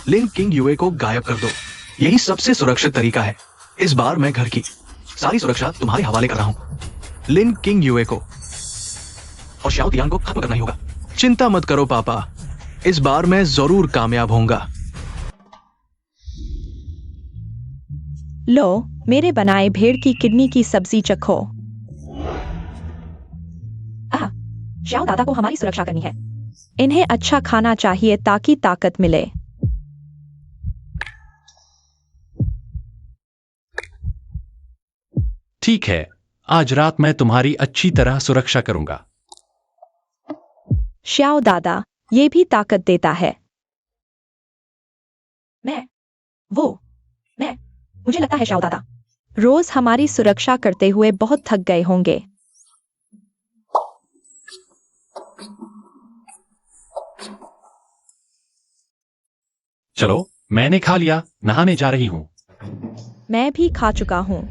लिन किंग यूए को गायब कर दो, यही सबसे सुरक्षित तरीका है। इस बार मैं घर की सारी सुरक्षा तुम्हारे हवाले कर रहा हूं। लिन किंग यूए को और श्याओ तियान को खत्म करना ही होगा। चिंता मत करो पापा, इस बार मैं जरूर कामयाब होऊंगा। लो, मेरे बनाए भेड़ की किडनी की सब्जी चखो। श्याओ दादा को हमारी सुरक्षा करनी है। इन्हें अच्छा खाना चाहिए ताकि ताकत मिले। ठीक है, आज रात मैं तुम्हारी अच्छी तरह सुरक्षा करूंगा। श्याओ दादा, ये भी ताकत देता है। मैं मुझे लगता है शाओ दादा रोज हमारी सुरक्षा करते हुए बहुत थक गए होंगे। चलो, मैंने खा लिया, नहाने जा रही हूँ। मैं भी खा चुका हूँ।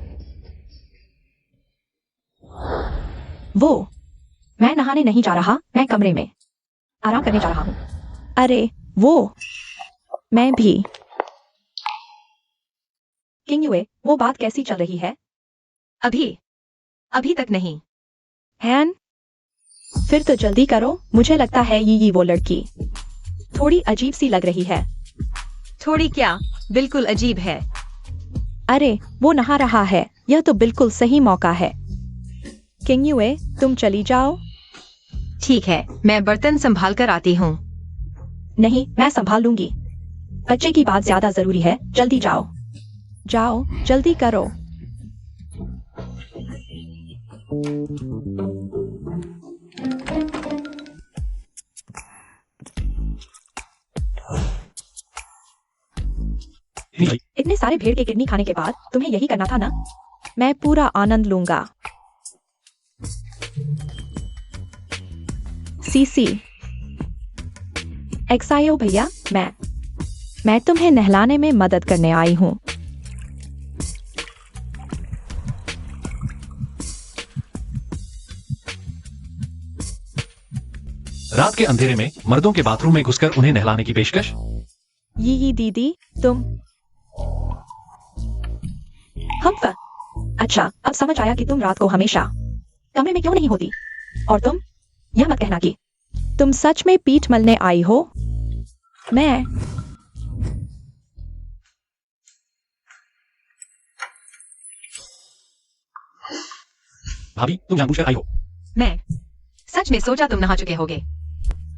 मैं नहाने नहीं जा रहा, मैं कमरे में आराम करने जा रहा हूँ। अरे मैं भी। किंग युए, वो बात कैसी चल रही है? अभी तक नहीं। हैन, फिर तो जल्दी करो, मुझे लगता है ये वो लड़की थोड़ी अजीब सी लग रही है। थोड़ी क्या, बिल्कुल अजीब है। अरे वो नहा रहा है, यह तो बिल्कुल सही मौका है। किंग युए, तुम चली जाओ। ठीक है, मैं बर्तन संभाल कर आती हूँ। नहीं, मैं संभाल लूंगी। बच्चे की बात ज्यादा जरूरी है, जल्दी जाओ। जाओ, जल्दी करो। इतने सारे भेड़ के किडनी खाने के बाद तुम्हें यही करना था ना? मैं पूरा आनंद लूंगा। सीसी एक्सायो भैया, मैं तुम्हें नहलाने में मदद करने आई हूँ। रात के अंधेरे में मर्दों के बाथरूम में घुसकर उन्हें नहलाने की पेशकश। ये दीदी, तुम अच्छा, अब समझ आया कि तुम रात को हमेशा कमरे में क्यों नहीं होती। और तुम यह मत कहना कि तुम सच में पीठ मलने आई हो। मैं भाभी, तुम जानबूझकर आई हो। मैं सच में सोचा तुम नहा चुके होगे।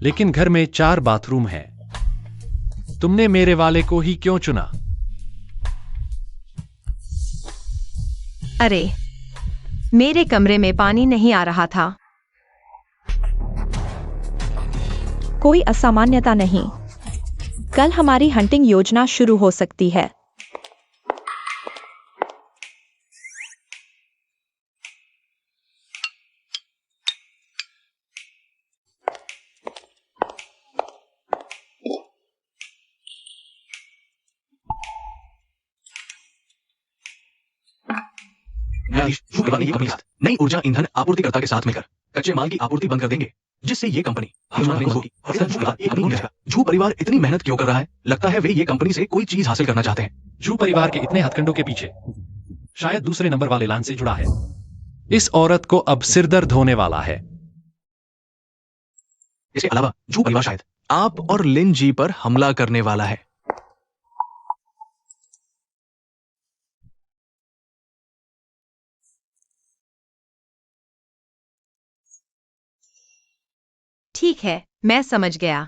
लेकिन घर में 4 बाथरूम हैं। तुमने मेरे वाले को ही क्यों चुना? अरे, मेरे कमरे में पानी नहीं आ रहा था। कोई असामान्यता नहीं। कल हमारी हंटिंग योजना शुरू हो सकती है। न्यायाधीश, जो परिवार ने ये कंपनी के साथ नई ऊर्जा ईंधन आपूर्तिकर्ता के साथ मिलकर कच्चे माल की आपूर्ति बंद कर देंगे, जिससे ये कंपनी झू परिवार इतनी मेहनत क्यों कर रहा है? लगता है वे ये कंपनी से कोई चीज हासिल करना चाहते हैं। जू परिवार के इतने हथकंडों के पीछे शायद दूसरे नंबर वाले लान से जुड़ा है। इस औरत को अब सिरदर्द होने वाला है। इसके अलावा जू परिवार शायद आप और लिन जी पर हमला करने वाला है। ठीक है, मैं समझ गया।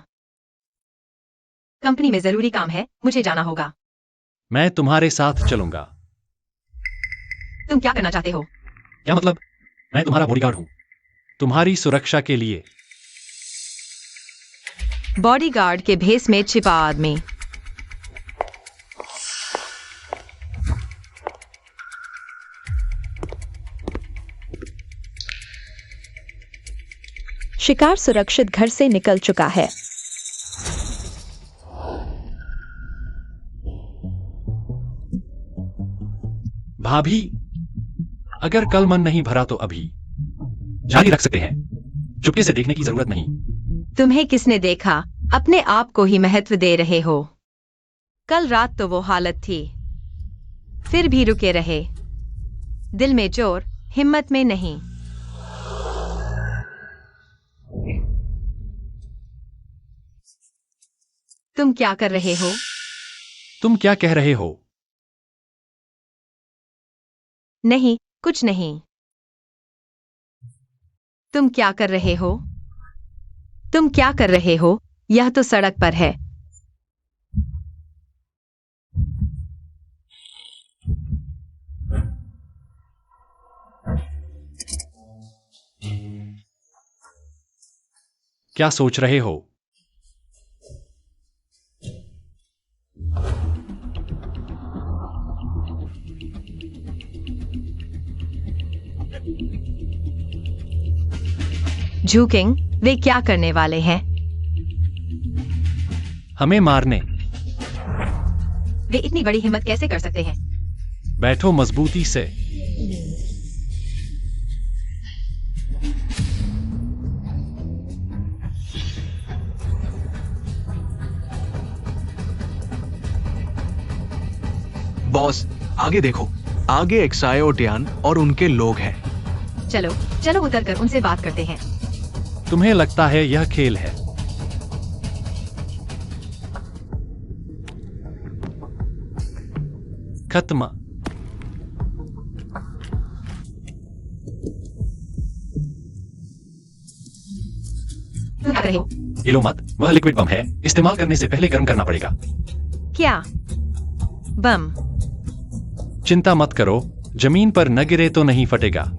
कंपनी में जरूरी काम है, मुझे जाना होगा। मैं तुम्हारे साथ चलूंगा। तुम क्या करना चाहते हो? क्या मतलब? मैं तुम्हारा बॉडीगार्ड हूं, तुम्हारी सुरक्षा के लिए। बॉडीगार्ड के भेस में छिपा आदमी। शिकार सुरक्षित घर से निकल चुका है। भाभी, अगर कल मन नहीं भरा तो अभी जारी रख सकते हैं। चुपके से देखने की जरूरत नहीं। तुम्हें किसने देखा? अपने आप को ही महत्व दे रहे हो। कल रात तो वो हालत थी, फिर भी रुके रहे। दिल में जोर, हिम्मत में नहीं। तुम क्या कर रहे हो? तुम क्या कह रहे हो? नहीं, कुछ नहीं। तुम क्या कर रहे हो? तुम क्या कर रहे हो? यह तो सड़क पर है। क्या सोच रहे हो? झुकिंग, वे क्या करने वाले हैं? हमें मारने। वे इतनी बड़ी हिम्मत कैसे कर सकते हैं? बैठो मजबूती से। बॉस, आगे देखो। आगे एक्सायोटियान और उनके लोग हैं। चलो चलो उतरकर उनसे बात करते हैं। तुम्हें लगता है यह खेल है? खत्म। तुम क्या कर रहे हो? हिलो मत, वह लिक्विड बम है। इस्तेमाल करने से पहले गर्म करना पड़ेगा। क्या बम? चिंता मत करो, जमीन पर न गिरे तो नहीं फटेगा।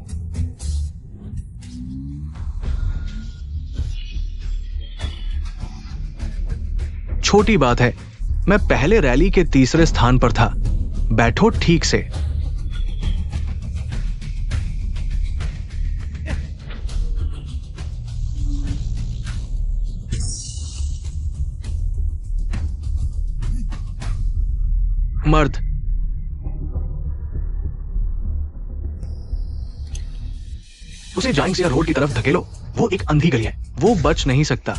छोटी बात है, मैं पहले रैली के तीसरे स्थान पर था। बैठो ठीक से। मर्द, उसे जाइंग रोड की तरफ धकेलो। वो एक अंधी गली है, वो बच नहीं सकता।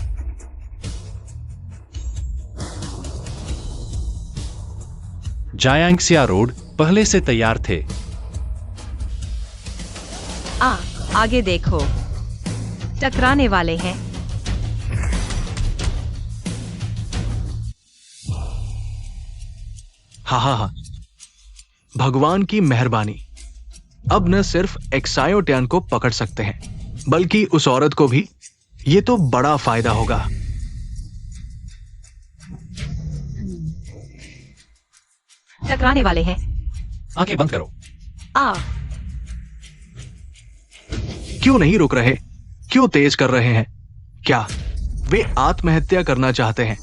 जायांगसिया रोड पहले से तैयार थे। आगे देखो, टकराने वाले हैं। हाँ, भगवान की मेहरबानी। अब न सिर्फ एक्सायोटियान को पकड़ सकते हैं, बल्कि उस औरत को भी। ये तो बड़ा फायदा होगा। टकराने वाले हैं। आंखें बंद करो। क्यों नहीं रुक रहे? क्यों तेज कर रहे हैं? क्या वे आत्महत्या करना चाहते हैं?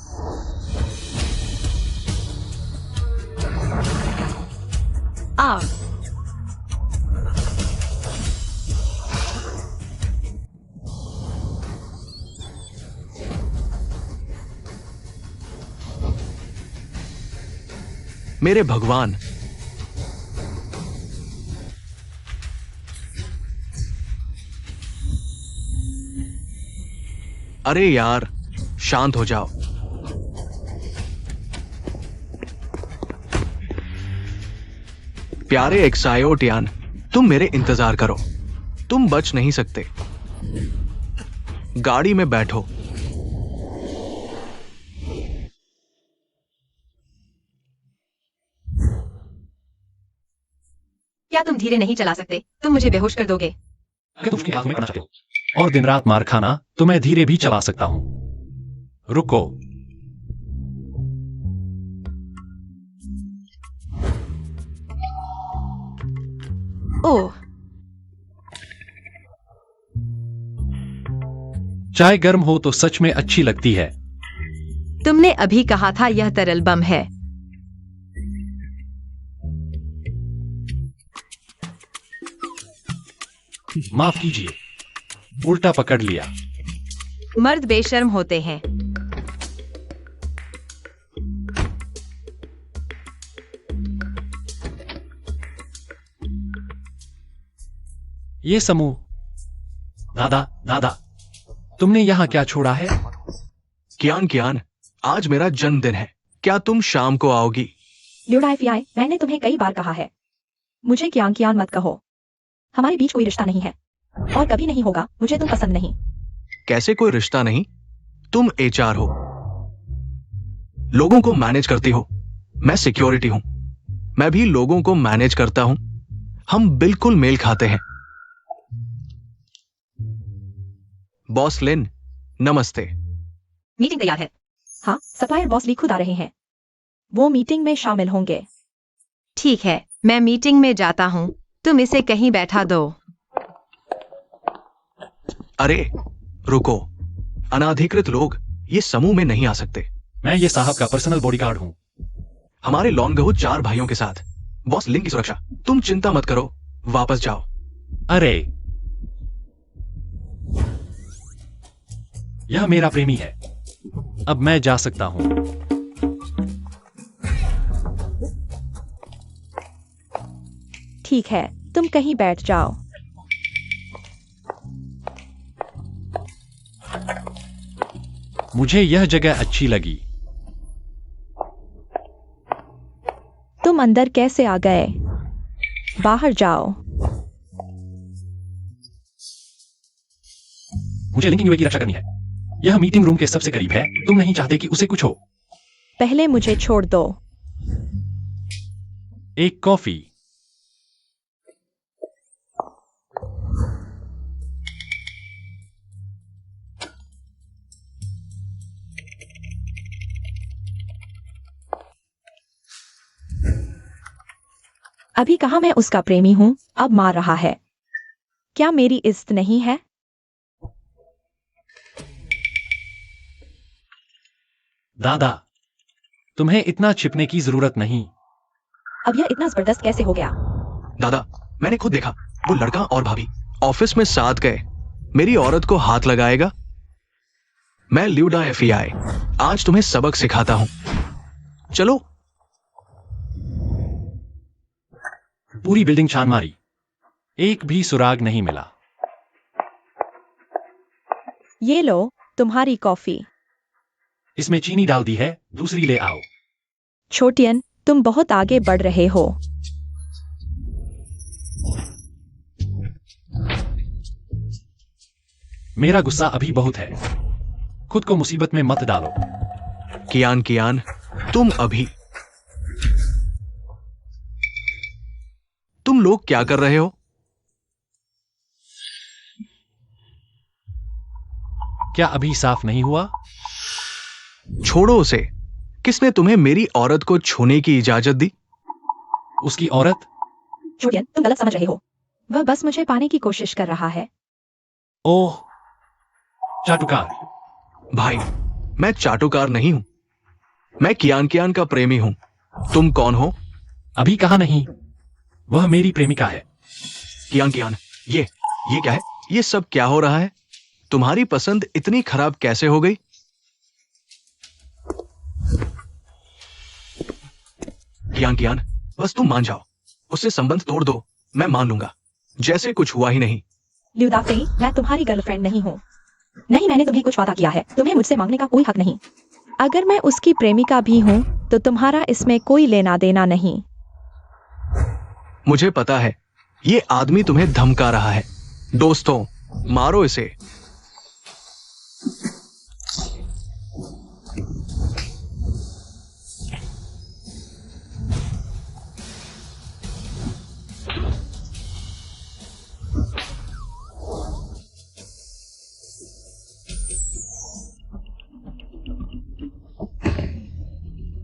मेरे भगवान, अरे यार, शांत हो जाओ। प्यारे एक्सायोटियान, तुम मेरे इंतजार करो। तुम बच नहीं सकते। गाड़ी में बैठो। क्या तुम धीरे नहीं चला सकते? तुम मुझे बेहोश कर दोगे। अगर तुम उसके हाथ में करना चाहते हो और दिन रात मार खाना, तो मैं धीरे भी चला सकता हूं। रुको। ओह, चाय गर्म हो तो सच में अच्छी लगती है। तुमने अभी कहा था यह तरल बम है। माफ कीजिए, उल्टा पकड़ लिया। मर्द बेशर्म होते हैं। ये समूह। दादा, तुमने यहां क्या छोड़ा है? कियान, आज मेरा जन्मदिन है। क्या तुम शाम को आओगी? ल्यूडाइफियाई, मैंने तुम्हें कई बार कहा है, मुझे कियान मत कहो। हमारे बीच कोई रिश्ता नहीं है और कभी नहीं होगा। मुझे तुम पसंद नहीं। कैसे कोई रिश्ता नहीं? तुम एचआर हो, लोगों को मैनेज करती हो। मैं सिक्योरिटी हूं, मैं भी लोगों को मैनेज करता हूं। हम बिल्कुल मेल खाते हैं। बॉस लिन, नमस्ते। मीटिंग तैयार है। हाँ, सप्लायर बॉस ली खुद आ रहे हैं। वो मीटिंग में शामिल होंगे। ठीक है, मैं मीटिंग में जाता हूँ। तुम इसे कहीं बैठा दो। अरे रुको, अनाधिकृत लोग ये समूह में नहीं आ सकते। मैं ये साहब का पर्सनल बॉडीगार्ड हूं। हमारे लॉन्गहू 4 भाइयों के साथ। बॉस लिन की सुरक्षा, तुम चिंता मत करो। वापस जाओ। अरे यह मेरा प्रेमी है। अब मैं जा सकता हूं। ठीक है, तुम कहीं बैठ जाओ। मुझे यह जगह अच्छी लगी। तुम अंदर कैसे आ गए? बाहर जाओ। मुझे लिंकिंग यूए की रक्षा करनी है। यह मीटिंग रूम के सबसे करीब है। तुम नहीं चाहते कि उसे कुछ हो। पहले मुझे छोड़ दो। एक कॉफी। अभी कहा मैं उसका प्रेमी हूं, अब मार रहा है। क्या मेरी इज्जत नहीं है? दादा, तुम्हें इतना छिपने की जरूरत नहीं। अब यह इतना जबरदस्त कैसे हो गया? दादा, मैंने खुद देखा, वो लड़का और भाभी ऑफिस में साथ गए। मेरी औरत को हाथ लगाएगा। मैं ल्यूडा एफईआई आज तुम्हें सबक सिखाता हूं। चलो। पूरी बिल्डिंग छान मारी, एक भी सुराग नहीं मिला। ये लो तुम्हारी कॉफी। इसमें चीनी डाल दी है, दूसरी ले आओ। छोटियन, तुम बहुत आगे बढ़ रहे हो। मेरा गुस्सा अभी बहुत है। खुद को मुसीबत में मत डालो। कियान कियान, तुम लोग क्या कर रहे हो? क्या अभी साफ नहीं हुआ? छोड़ो उसे। किसने तुम्हें मेरी औरत को छूने की इजाजत दी? उसकी औरत? छोटियन, तुम गलत समझ रहे हो। वह बस मुझे पाने की कोशिश कर रहा है। ओह, चाटुकार। भाई, मैं चाटुकार नहीं हूं। मैं कियान कियान का प्रेमी हूं। तुम कौन हो? अभी कहा नहीं। वह मेरी प्रेमिका है। कियान कियान, ये क्या है? ये सब क्या हो रहा है? तुम्हारी पसंद इतनी खराब कैसे हो गई? कियान कियान, बस तुम मान जाओ। उससे संबंध तोड़ दो, मैं मान लूंगा, जैसे कुछ हुआ ही नहीं। ल्यूदाफेई, मैं तुम्हारी गर्लफ्रेंड नहीं हूँ। नहीं, मैंने तुम्हें कुछ वादा किया है। तुम्हें मुझसे मांगने का कोई हक नहीं। अगर मैं उसकी प्रेमिका भी हूँ तो तुम्हारा इसमें कोई लेना देना नहीं। मुझे पता है, ये आदमी तुम्हें धमका रहा है। दोस्तों, मारो इसे।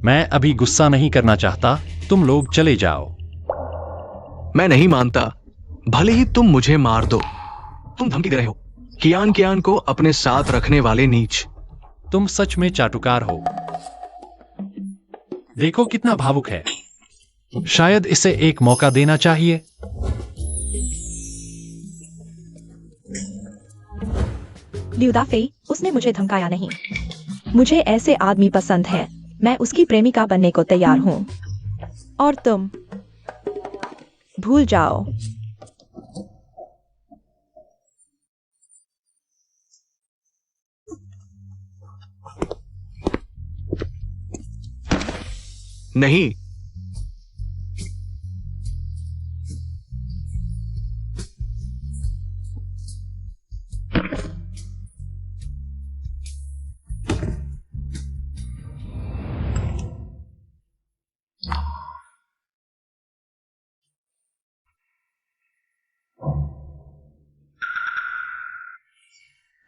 मैं अभी गुस्सा नहीं करना चाहता। तुम लोग चले जाओ। मैं नहीं मानता, भले ही तुम मुझे मार दो। तुम धमकी दे रहे हो, कियान कियान को अपने साथ रखने वाले नीच। तुम सच में चाटुकार हो। देखो कितना भावुक है। शायद इसे एक मौका देना चाहिए। ल्यूदाफेई, उसने मुझे धमकाया नहीं। मुझे ऐसे आदमी पसंद है। मैं उसकी प्रेमिका बनने को तैयार हूँ। और तुम भूल जाओ। नहीं,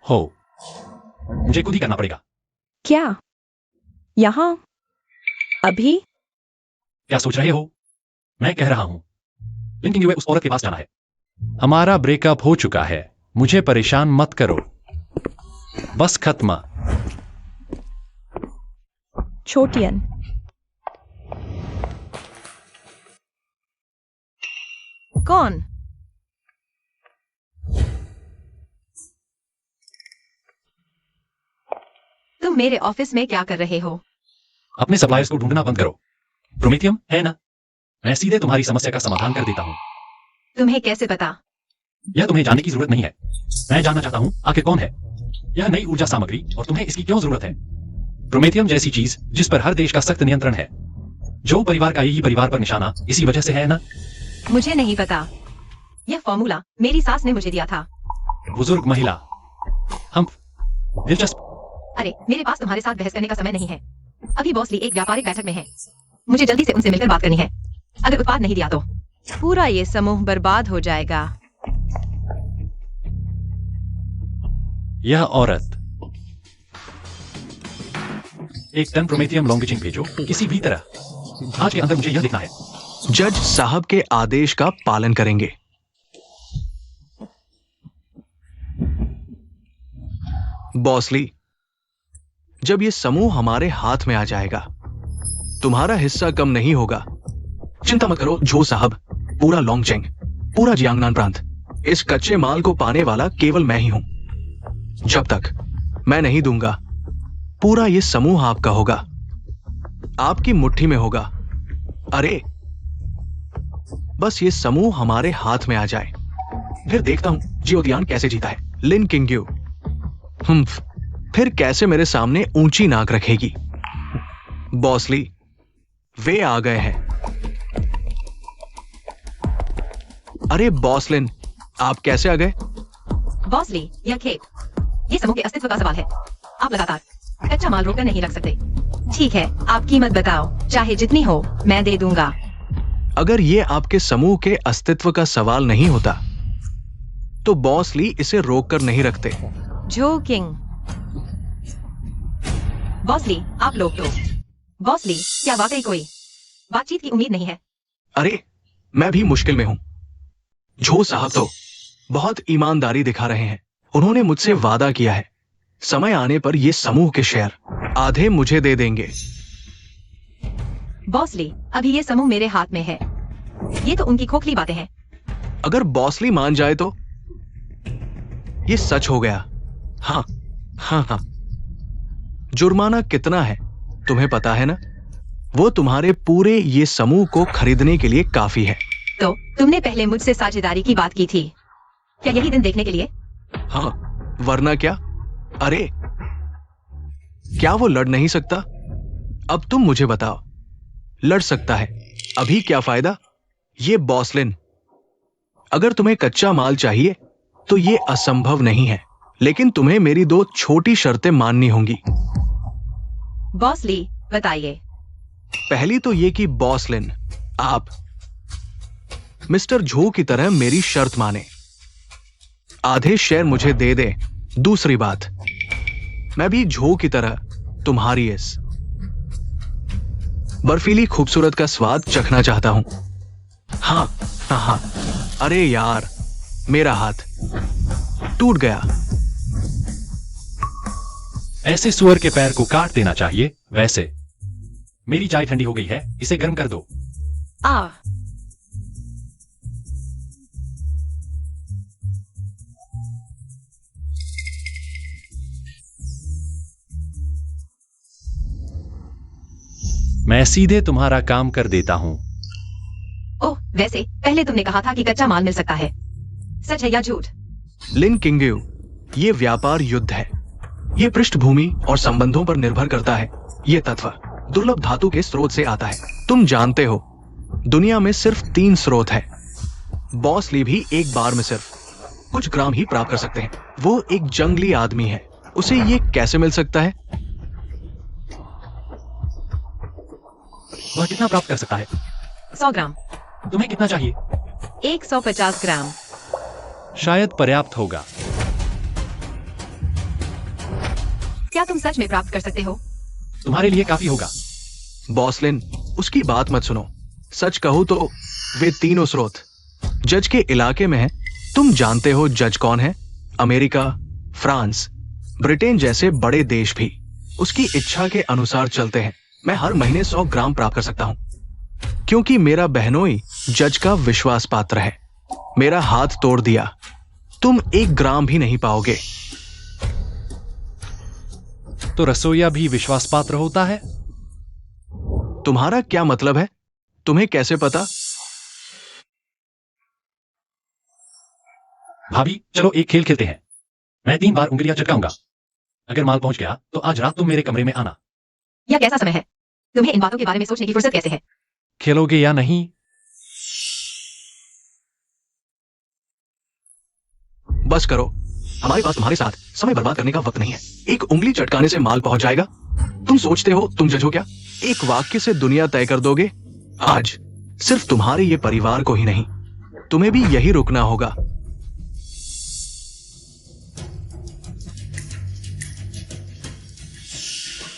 हो, मुझे खुद ही करना पड़ेगा। क्या? यहाँ? अभी? क्या सोच रहे हो? मैं कह रहा हूं, लिंकिंग यूए उस औरत के पास जाना है। हमारा ब्रेकअप हो चुका है। मुझे परेशान मत करो। बस खत्म। छोटियन, कौन? तुम मेरे ऑफिस में क्या कर रहे हो? अपने सप्लायर्स को ढूंढना बंद करो। प्रोमेथियम है ना, मैं सीधे तुम्हारी समस्या का समाधान कर देता हूँ। तुम्हें कैसे पता? यह तुम्हें जानने की जरूरत नहीं है। मैं जानना चाहता हूँ आखिर कौन है यह नई ऊर्जा सामग्री और तुम्हें इसकी क्यों जरूरत है। प्रोमेथियम जैसी चीज जिस पर हर देश का सख्त नियंत्रण है, जो परिवार का यही परिवार पर निशाना इसी वजह से है ना। मुझे नहीं पता। यह फॉर्मूला मेरी सास ने मुझे दिया था। बुजुर्ग महिला, हम दिलचस्प। अरे मेरे पास तुम्हारे साथ बहस करने का समय नहीं है। अभी बॉस ली एक व्यापारिक बैठक में है। मुझे जल्दी से उनसे मिलकर बात करनी है। अगर उत्पाद नहीं दिया तो पूरा ये समूह बर्बाद हो जाएगा। यह औरत, एक टन प्रोमेथियम लॉन्गिचिंग भेजो किसी भी तरह। आज के अंदर मुझे यह देखना है। जज साहब के आदेश का पालन करेंगे। बॉसली, जब ये समूह हमारे हाथ में आ जाएगा, तुम्हारा हिस्सा कम नहीं होगा। चिंता मत करो जो साहब, पूरा लॉन्गचेंग, पूरा जियांगनान प्रांत, इस कच्चे माल को पाने वाला केवल मैं ही हूं। जब तक मैं नहीं दूंगा, पूरा ये समूह आपका होगा, आपकी मुट्ठी में होगा। अरे बस ये समूह हमारे हाथ में आ जाए, फिर देखता हूं जियोदियान कैसे जीता है। लिन किंग्यू फिर कैसे मेरे सामने ऊंची नाक रखेगी। बॉसली, वे आ गए हैं। अरे बॉसलिन, आप कैसे आ गए? बॉसली, यह खेप, ये समूह के अस्तित्व का सवाल है। आप लगातार कच्चा माल रोककर नहीं रख सकते। ठीक है, आप कीमत बताओ, चाहे जितनी हो मैं दे दूंगा। अगर ये आपके समूह के अस्तित्व का सवाल नहीं होता तो बॉसली इसे रोककर नहीं रखते। जोकिंग। बॉसली, आप लोग तो। बॉसली, क्या वाकई कोई बातचीत की उम्मीद नहीं है? अरे मैं भी मुश्किल में हूं। जो साहब तो बहुत ईमानदारी दिखा रहे हैं। उन्होंने मुझसे वादा किया है, समय आने पर ये समूह के शेयर आधे मुझे दे देंगे। बॉसली, अभी ये समूह मेरे हाथ में है। ये तो उनकी खोखली बातें हैं। अगर बॉसली मान जाए तो ये सच हो गया। हाँ हाँ हाँ, जुर्माना कितना है तुम्हें पता है ना? वो तुम्हारे पूरे ये समूह को खरीदने के लिए काफी है। तो तुमने पहले मुझसे साझेदारी की बात की थी, क्या यही दिन देखने के लिए? हाँ, वरना क्या? अरे क्या वो लड़ नहीं सकता? अब तुम मुझे बताओ, लड़ सकता है, अभी क्या फायदा? ये बॉसलिन, अगर तुम्हें कच्चा माल चाहिए तो ये असंभव नहीं है, लेकिन तुम्हें मेरी दो छोटी शर्तें माननी होंगी। बॉसली, बताइए। पहली तो ये कि बॉसलिन, आप मिस्टर झो की तरह मेरी शर्त माने, आधे शेयर मुझे दे दे। दूसरी बात, मैं भी झो की तरह तुम्हारी इस बर्फीली खूबसूरत का स्वाद चखना चाहता हूं। हाँ हाँ हाँ, अरे यार मेरा हाथ टूट गया। ऐसे सुअर के पैर को काट देना चाहिए। वैसे मेरी चाय ठंडी हो गई है, इसे गर्म कर दो। आ मैं सीधे तुम्हारा काम कर देता हूं। ओह, वैसे पहले तुमने कहा था कि कच्चा माल मिल सकता है। सच है या झूठ? लिन किंग्यू, ये व्यापार युद्ध है। ये पृष्ठभूमि और संबंधों पर निर्भर करता है। ये तत्व दुर्लभ धातु के स्रोत से आता है। तुम जानते हो, दुनिया में सिर्फ 3 स्रोत है। बॉसली भी एक बार में सिर्फ कुछ ग्राम ही प्राप्त कर सकते हैं। वो एक जंगली आदमी है, उसे ये कैसे मिल सकता है? वह कितना प्राप्त कर सकता है? 100 ग्राम। तुम्हें कितना चाहिए? 150 ग्राम। शायद पर्याप्त होगा। क्या तुम सच में प्राप्त कर सकते हो? तुम्हारे लिए काफी होगा। बॉसलिन, उसकी बात मत सुनो। सच कहूं तो वे तीनों स्रोत जज के इलाके में हैं। तुम जानते हो जज कौन है? अमेरिका, फ्रांस, ब्रिटेन जैसे बड़े देश भी उसकी इच्छा के अनुसार चलते हैं। मैं हर महीने 100 ग्राम प्राप्त कर सकता हूं, क्योंकि मेरा बहनोई जज का विश्वास पात्र है। मेरा हाथ तोड़ दिया, तुम 1 ग्राम भी नहीं पाओगे। तो रसोइया भी विश्वास पात्र होता है? तुम्हारा क्या मतलब है? तुम्हें कैसे पता? भाभी चलो एक खेल खेलते हैं। मैं 3 बार उंगलियां चटकाऊंगा। अगर माल पहुंच गया तो आज रात तुम मेरे कमरे में आना। यह कैसा समय है? तुम्हें इन बातों के बारे में सोचने की फुर्सत कैसे है? खेलोगे या नहीं? बस करो, हमारे पास तुम्हारे साथ समय बर्बाद करने का वक्त नहीं है। एक उंगली चटकाने से माल पहुंच जाएगा? तुम सोचते हो तुम जज हो क्या? एक वाक्य से दुनिया तय कर दोगे? आज सिर्फ तुम्हारे ये परिवार को ही नहीं, तुम्हें भी यही रुकना होगा।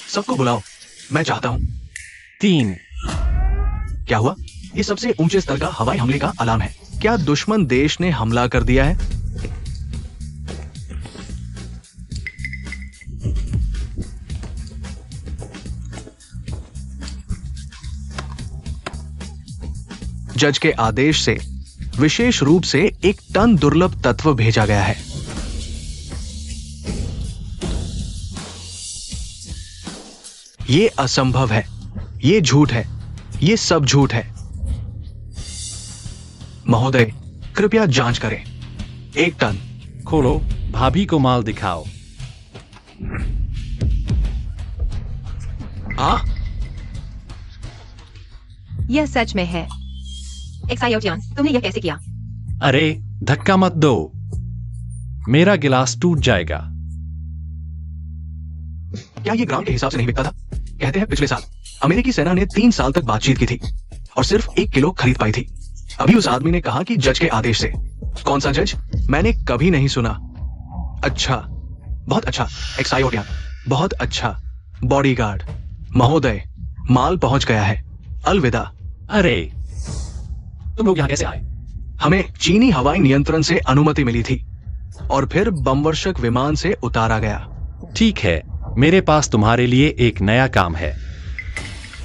सबको बुलाओ, मैं चाहता हूं। 3। क्या हुआ? ये सबसे ऊंचे स्तर का हवाई हमले का अलार्म है। क्या दुश्मन देश ने हमला कर दिया है? जज के आदेश से विशेष रूप से 1 टन दुर्लभ तत्व भेजा गया है। ये असंभव है, ये झूठ है, ये सब झूठ है। महोदय, कृपया जांच करें। 1 टन। खोलो, भाभी को माल दिखाओ। हाँ, यह सच में है। एक्सायोटियन, तुमने यह कैसे किया? अरे धक्का मत दो, मेरा गिलास टूट जाएगा। क्या ये ग्राम के हिसाब से नहीं बिकता था? कहते हैं पिछले साल अमेरिकी सेना ने 3 साल तक बातचीत की थी और सिर्फ 1 किलो खरीद पाई थी। अभी उस आदमी ने कहा कि जज के आदेश से। कौन सा जज? मैंने कभी नहीं सुना। अच्छा, बहुत अच्छा एक्सायोटियन, बहुत अच्छा बॉडीगार्ड। महोदय, माल पहुंच गया है। अलविदा। अरे तुम लोग यहां कैसे आए? हमें चीनी हवाई नियंत्रण से अनुमति मिली थी और फिर बमवर्षक विमान से उतारा गया। ठीक है, मेरे पास तुम्हारे लिए एक नया काम है।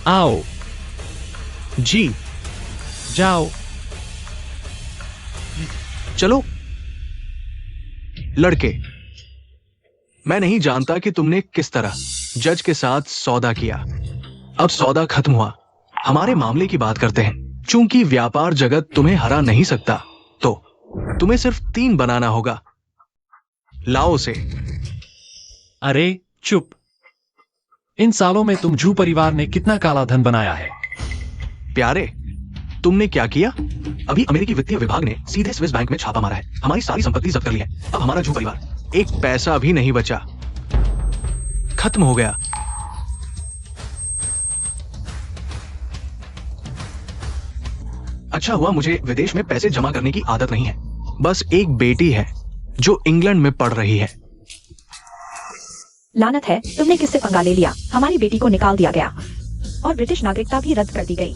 आओ। जी, जाओ। चलो। लड़के, मैं नहीं जानता कि तुमने किस तरह जज के साथ सौदा किया। अब सौदा खत्म हुआ, हमारे मामले की बात करते हैं। चूंकि व्यापार जगत तुम्हें हरा नहीं सकता, तो तुम्हें सिर्फ 3 बनाना होगा। लाओ से। अरे चुप। इन सालों में तुम जू परिवार ने कितना काला धन बनाया है। प्यारे, तुमने क्या किया? अभी अमेरिकी वित्तीय विभाग ने सीधे स्विस बैंक में छापा मारा है। हमारी सारी संपत्ति जब्त कर ली है। अब हमारा जू परिवार, एक पैसा भी नहीं बचा, खत्म हो गया। अच्छा हुआ मुझे विदेश में पैसे जमा करने की आदत नहीं है। बस एक बेटी है जो इंग्लैंड में पढ़ रही है। लानत है, तुमने किससे पंगा ले लिया? हमारी बेटी को निकाल दिया गया और ब्रिटिश नागरिकता भी रद्द कर दी गई।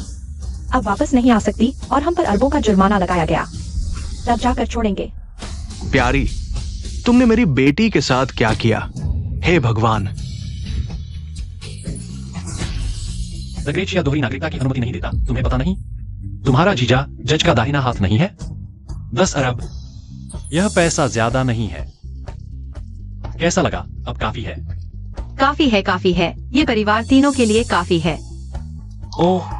अब वापस नहीं आ सकती और हम पर अरबों का जुर्माना लगाया गया। तब जाकर छोड़ेंगे। प्यारी, तुमने मेरी बेटी के साथ क्या किया? हे भगवान। दग्रेशिया दोहरी नागरिकता की अनुमति नहीं देता, तुम्हें पता नहीं? तुम्हारा जीजा जज का दाहिना हाथ नहीं है? 10 अरब। यह पैसा ज्यादा नहीं है। कैसा लगा? अब काफी है। काफी है। ये परिवार तीनों के लिए काफी है। ओह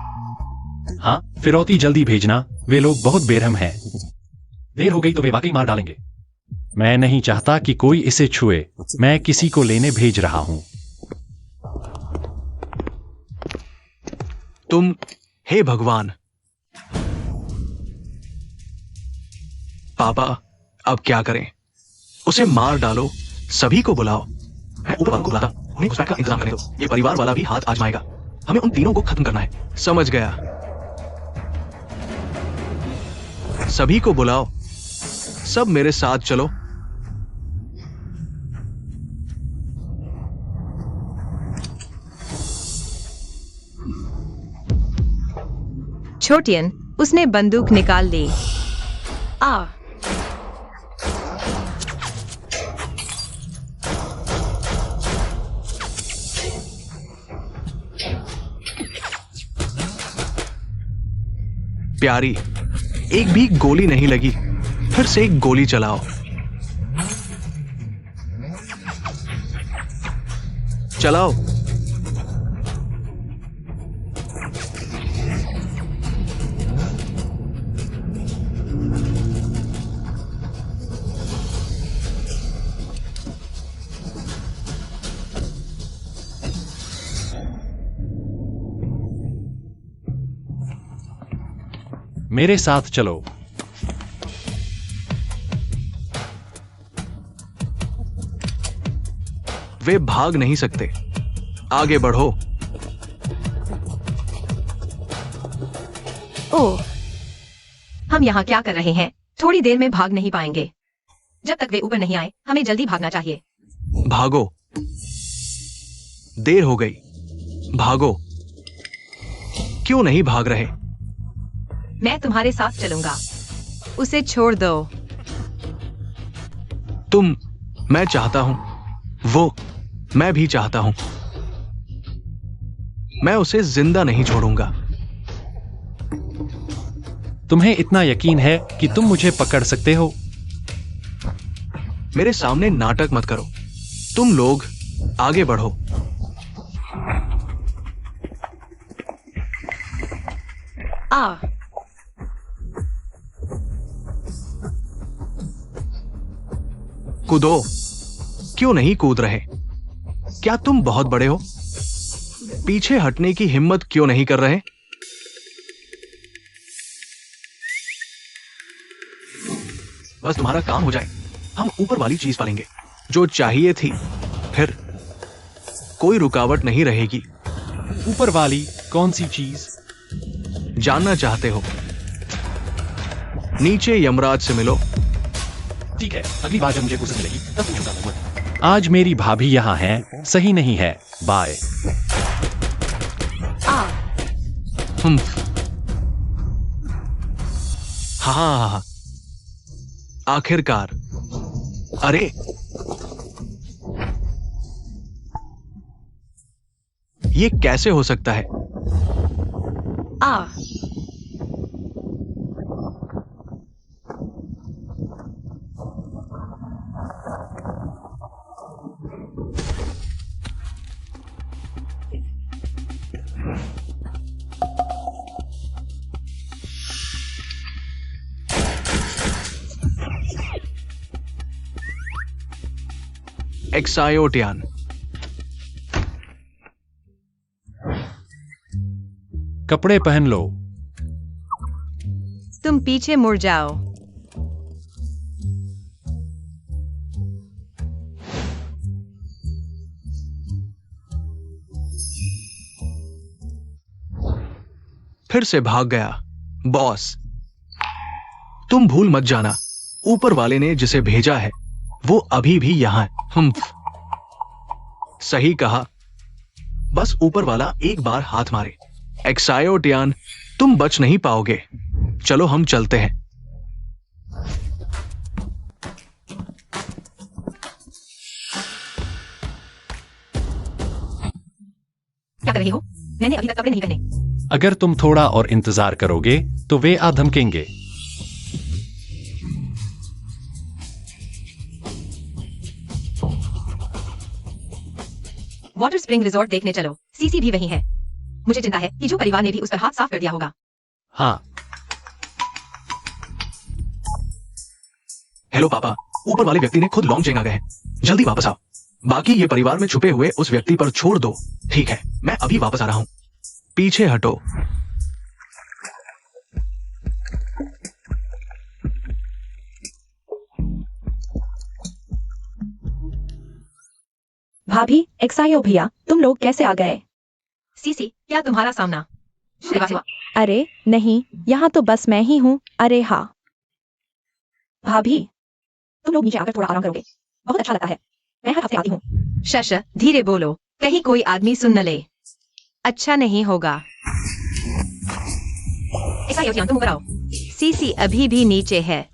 हाँ, फिरौती जल्दी भेजना, वे लोग बहुत बेरहम हैं। देर हो गई तो वे वाकई मार डालेंगे। मैं नहीं चाहता कि कोई इसे छुए। मैं किसी को लेने भेज रहा हूं। तुम, हे भगवान। पापा, अब क्या करें? उसे मार डालो, सभी को बुलाओ। मैं ऊपर वालों को बुलाता, उन्हें घुसपैठ का इंतजाम करने दो। ये परिवार वाला भी हाथ आजमाएगा। हमें उन तीनों को खत्म करना है। समझ गया। सभी को बुलाओ, सब मेरे साथ चलो। छोटियन, उसने बंदूक निकाल ली। आ प्यारी, एक भी गोली नहीं लगी। फिर से एक गोली चलाओ। चलाओ। मेरे साथ चलो। वे भाग नहीं सकते। आगे बढ़ो। ओह, हम यहाँ क्या कर रहे हैं? थोड़ी देर में भाग नहीं पाएंगे। जब तक वे ऊपर नहीं आए, हमें जल्दी भागना चाहिए। भागो, देर हो गई। भागो। क्यों नहीं भाग रहे? मैं तुम्हारे साथ चलूंगा। उसे छोड़ दो। मैं चाहता हूं, मैं भी चाहता हूं। मैं उसे जिंदा नहीं छोड़ूंगा। तुम्हें इतना यकीन है कि तुम मुझे पकड़ सकते हो? मेरे सामने नाटक मत करो। तुम लोग आगे बढ़ो। आ, कूदो। क्यों नहीं कूद रहे? क्या तुम बहुत बड़े हो? पीछे हटने की हिम्मत क्यों नहीं कर रहे? बस तुम्हारा काम हो जाए, हम ऊपर वाली चीज पालेंगे जो चाहिए थी। फिर कोई रुकावट नहीं रहेगी। ऊपर वाली कौन सी चीज? जानना चाहते हो? नीचे यमराज से मिलो। ठीक है, अगली बार जब मुझे फुर्सत मिलेगी तब पूछूंगा मैं। आज मेरी भाभी यहाँ है, सही नहीं है। बाय। हम हाँ, आखिरकार। अरे ये कैसे हो सकता है? आ, एक्सायोटियान। कपड़े पहन लो। तुम पीछे मुड़ जाओ। फिर से भाग गया। बॉस, तुम भूल मत जाना, ऊपर वाले ने जिसे भेजा है वो अभी भी यहां है। सही कहा। बस ऊपर वाला एक बार हाथ मारे। एक्सायोटियान, तुम बच नहीं पाओगे। चलो हम चलते हैं। क्या कर रही हो? मैंने अभी तक कपड़े नहीं पहने। अगर तुम थोड़ा और इंतजार करोगे तो वे आ धमकेंगे। वाटर स्प्रिंग रिजॉर्ट देखने चलो। सीसी भी वही है। मुझे चिंता है कि जो परिवार ने भी उस पर हाथ साफ कर दिया होगा। हाँ। हेलो पापा, ऊपर वाले व्यक्ति ने खुद लॉन्ग आ गए हैं। जल्दी वापस आओ। बाकी ये परिवार में छुपे हुए उस व्यक्ति पर छोड़ दो। ठीक है, मैं अभी वापस आ रहा हूं। पीछे हटो। भाभी, एक्सायो भैया, तुम लोग कैसे आ गए? सीसी, क्या तुम्हारा सामना? श्रीवास्तव, अरे नहीं, यहाँ तो बस मैं ही हूँ। अरे हाँ भाभी, तुम लोग नीचे आकर थोड़ा आराम करोगे? बहुत अच्छा लगता है। मैं हर हफ्ते आती हूँ। शश, धीरे बोलो, कहीं कोई आदमी सुन न ले। अच्छा नहीं होगा। एक्सायो ध्यान, तुम ऊपर आओ। सीसी अभी भी नीचे है।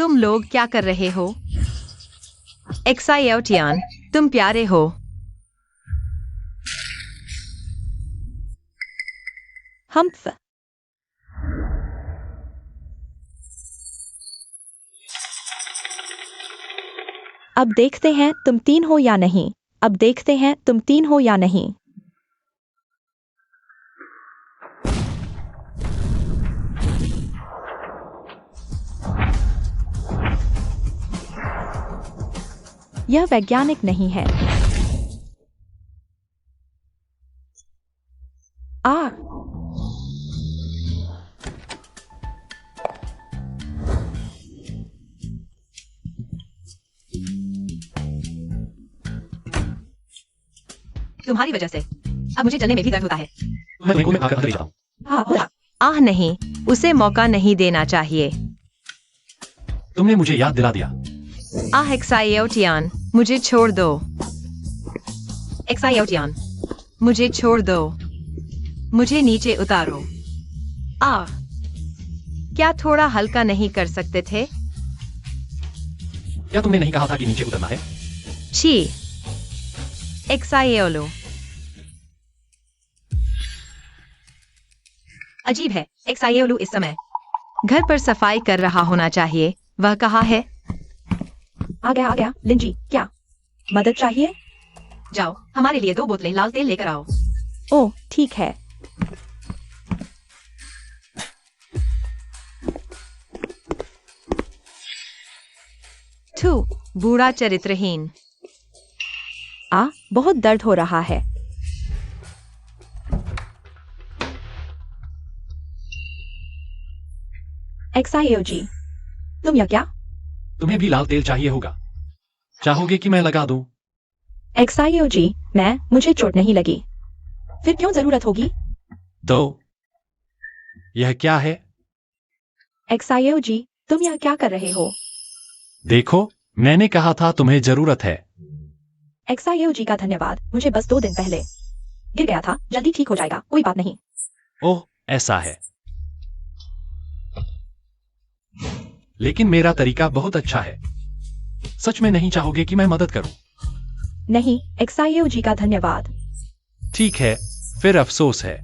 तुम लोग क्या कर रहे हो? एक्सायोटियान, तुम प्यारे हो। हम्फ। अब देखते हैं तुम 3 हो या नहीं। अब देखते हैं तुम 3 हो या नहीं। यह वैज्ञानिक नहीं है। आ तुम्हारी वजह से अब मुझे जलने में भी दर्द होता है। मैं बिल्कुल में आकर अंदर ही जाता हूँ। हाँ हो रहा। आह नहीं, उसे मौका नहीं देना चाहिए। तुमने मुझे याद दिला दिया। आह एक्सायोटियान, मुझे छोड़ दो। एक्सायोटियान, मुझे छोड़ दो। मुझे नीचे उतारो। आह, क्या थोड़ा हल्का नहीं कर सकते थे? क्या तुमने नहीं कहा था कि नीचे उतरना है? छी। एक्सायोलो। अजीब है, एक्सायोलो इस समय घर पर सफाई कर रहा होना चाहिए। वह कहाँ है? आ गया लिंजी, क्या मदद चाहिए? जाओ, हमारे लिए 2 बोतलें लाल तेल लेकर आओ। ओह ठीक है। थू, बूढ़ा चरित्रहीन। बहुत दर्द हो रहा है। एक्सायोजी, तुम यह क्या? तुम्हें भी लाल तेल चाहिए होगा। चाहोगे कि मैं लगा दूं? एक्सायोजी, मुझे चोट नहीं लगी। फिर क्यों जरूरत होगी? तो यह क्या है? एक्सायोजी, तुम यह क्या कर रहे हो? देखो, मैंने कहा था तुम्हें जरूरत है। एक्सायोजी का धन्यवाद। मुझे बस 2 दिन पहले गिर गया था। जल्दी ठीक हो जाएगा, कोई बात नहीं। ओह, ऐसा है। लेकिन मेरा तरीका बहुत अच्छा है। सच में नहीं चाहोगे कि मैं मदद करूं? नहीं, एक्सायोजी का धन्यवाद। ठीक है, फिर अफसोस है।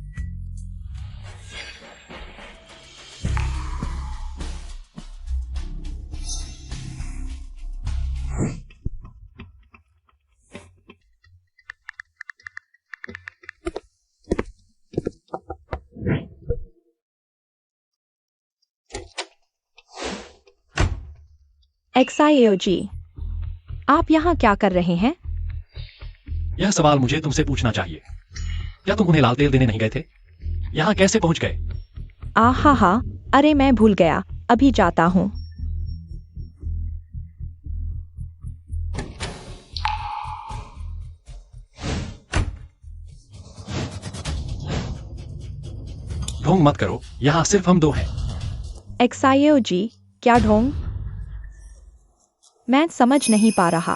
एक्सायोजी, आप यहाँ क्या कर रहे हैं? यह सवाल मुझे तुमसे पूछना चाहिए। क्या तुम उन्हें लाल तेल देने नहीं गए थे? यहाँ कैसे पहुंच गए? हा, अरे मैं भूल गया। अभी जाता हूँ। ढोंग मत करो, यहाँ सिर्फ हम 2 हैं। एक्सायोजी, क्या ढोंग? मैं समझ नहीं पा रहा।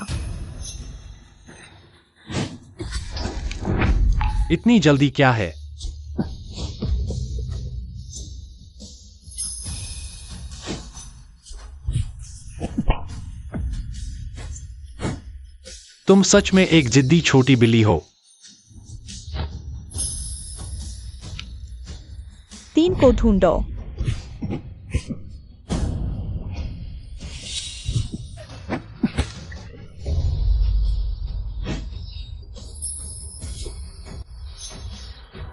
इतनी जल्दी क्या है? तुम सच में एक जिद्दी छोटी बिल्ली हो। 3 को ढूंढो।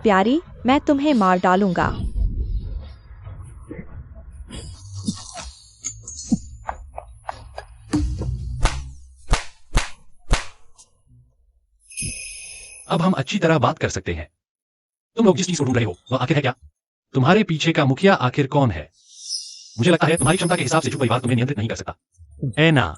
प्यारी, मैं तुम्हें मार डालूंगा। अब हम अच्छी तरह बात कर सकते हैं। तुम लोग जिस चीज को ढूंढ रहे हो वह आखिर है क्या? तुम्हारे पीछे का मुखिया आखिर कौन है? मुझे लगता है तुम्हारी क्षमता के हिसाब से जो परिवार तुम्हें नियंत्रित नहीं कर सकता। ऐना।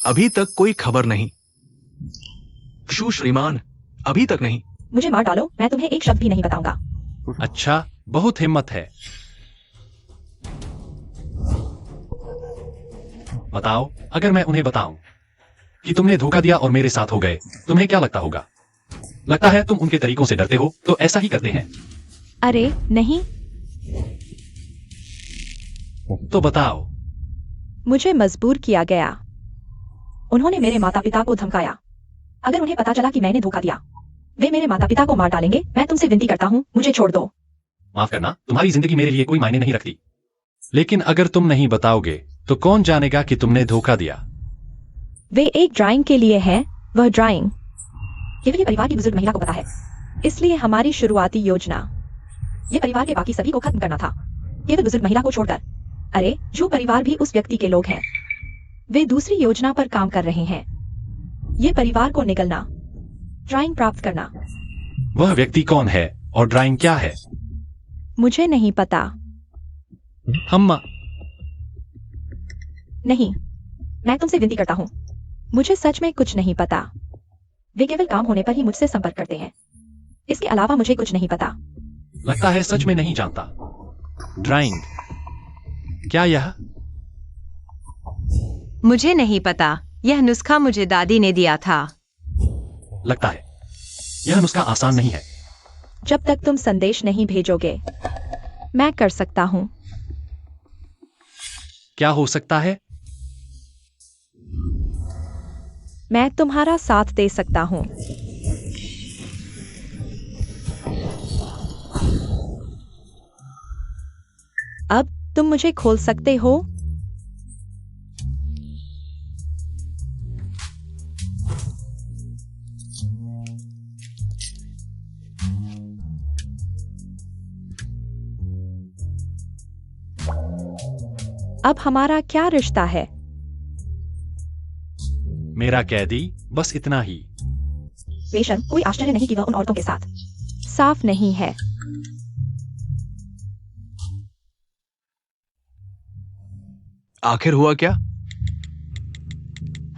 अभी तक कोई खबर नहीं। शू श्रीमान, अभी तक नहीं। मुझे मार डालो, मैं तुम्हें एक शब्द भी नहीं बताऊंगा। अच्छा, बहुत हिम्मत है। बताओ, अगर मैं उन्हें बताऊं कि तुमने धोखा दिया और मेरे साथ हो गए, तुम्हें क्या लगता होगा? लगता है तुम उनके तरीकों से डरते हो, तो ऐसा ही करते हैं। अरे नहीं, तो बताओ। मुझे मजबूर किया गया। उन्होंने मेरे माता पिता को धमकाया। अगर उन्हें पता चला कि मैंने धोखा दिया, वे मेरे माता पिता को मार डालेंगे। मैं तुमसे विनती करता हूँ, मुझे छोड़ दो। माफ करना, तुम्हारी जिंदगी मेरे लिए कोई मायने नहीं रखती। लेकिन अगर तुम नहीं बताओगे तो कौन जानेगा कि तुमने धोखा दिया? वे एक ड्राइंग के लिए है। वह ड्राइंग केवल ये परिवार की बुजुर्ग महिला को पता है। इसलिए हमारी शुरुआती योजना ये परिवार के बाकी सभी को खत्म करना था, केवल बुजुर्ग महिला को छोड़कर। अरे, जो परिवार भी उस व्यक्ति के लोग हैं, वे दूसरी योजना पर काम कर रहे हैं। ये परिवार को निकलना, ड्राइंग प्राप्त करना। वह व्यक्ति कौन है और ड्राइंग क्या है? मुझे नहीं पता। अम्मा, नहीं, मैं तुमसे विनती करता हूँ, मुझे सच में कुछ नहीं पता। वे केवल काम होने पर ही मुझसे संपर्क करते हैं। इसके अलावा मुझे कुछ नहीं पता। लगता है सच में नहीं जानता। ड्राइंग क्या यह? मुझे नहीं पता। यह नुस्खा मुझे दादी ने दिया था। लगता है यह नुस्खा आसान नहीं है। जब तक तुम संदेश नहीं भेजोगे, मैं कर सकता हूँ। क्या हो सकता है? मैं तुम्हारा साथ दे सकता हूँ। अब तुम मुझे खोल सकते हो? अब हमारा क्या रिश्ता है? मेरा कैदी, बस इतना ही। बेशक कोई आश्चर्य नहीं कि वह उन औरतों के साथ साफ नहीं है। आखिर हुआ क्या?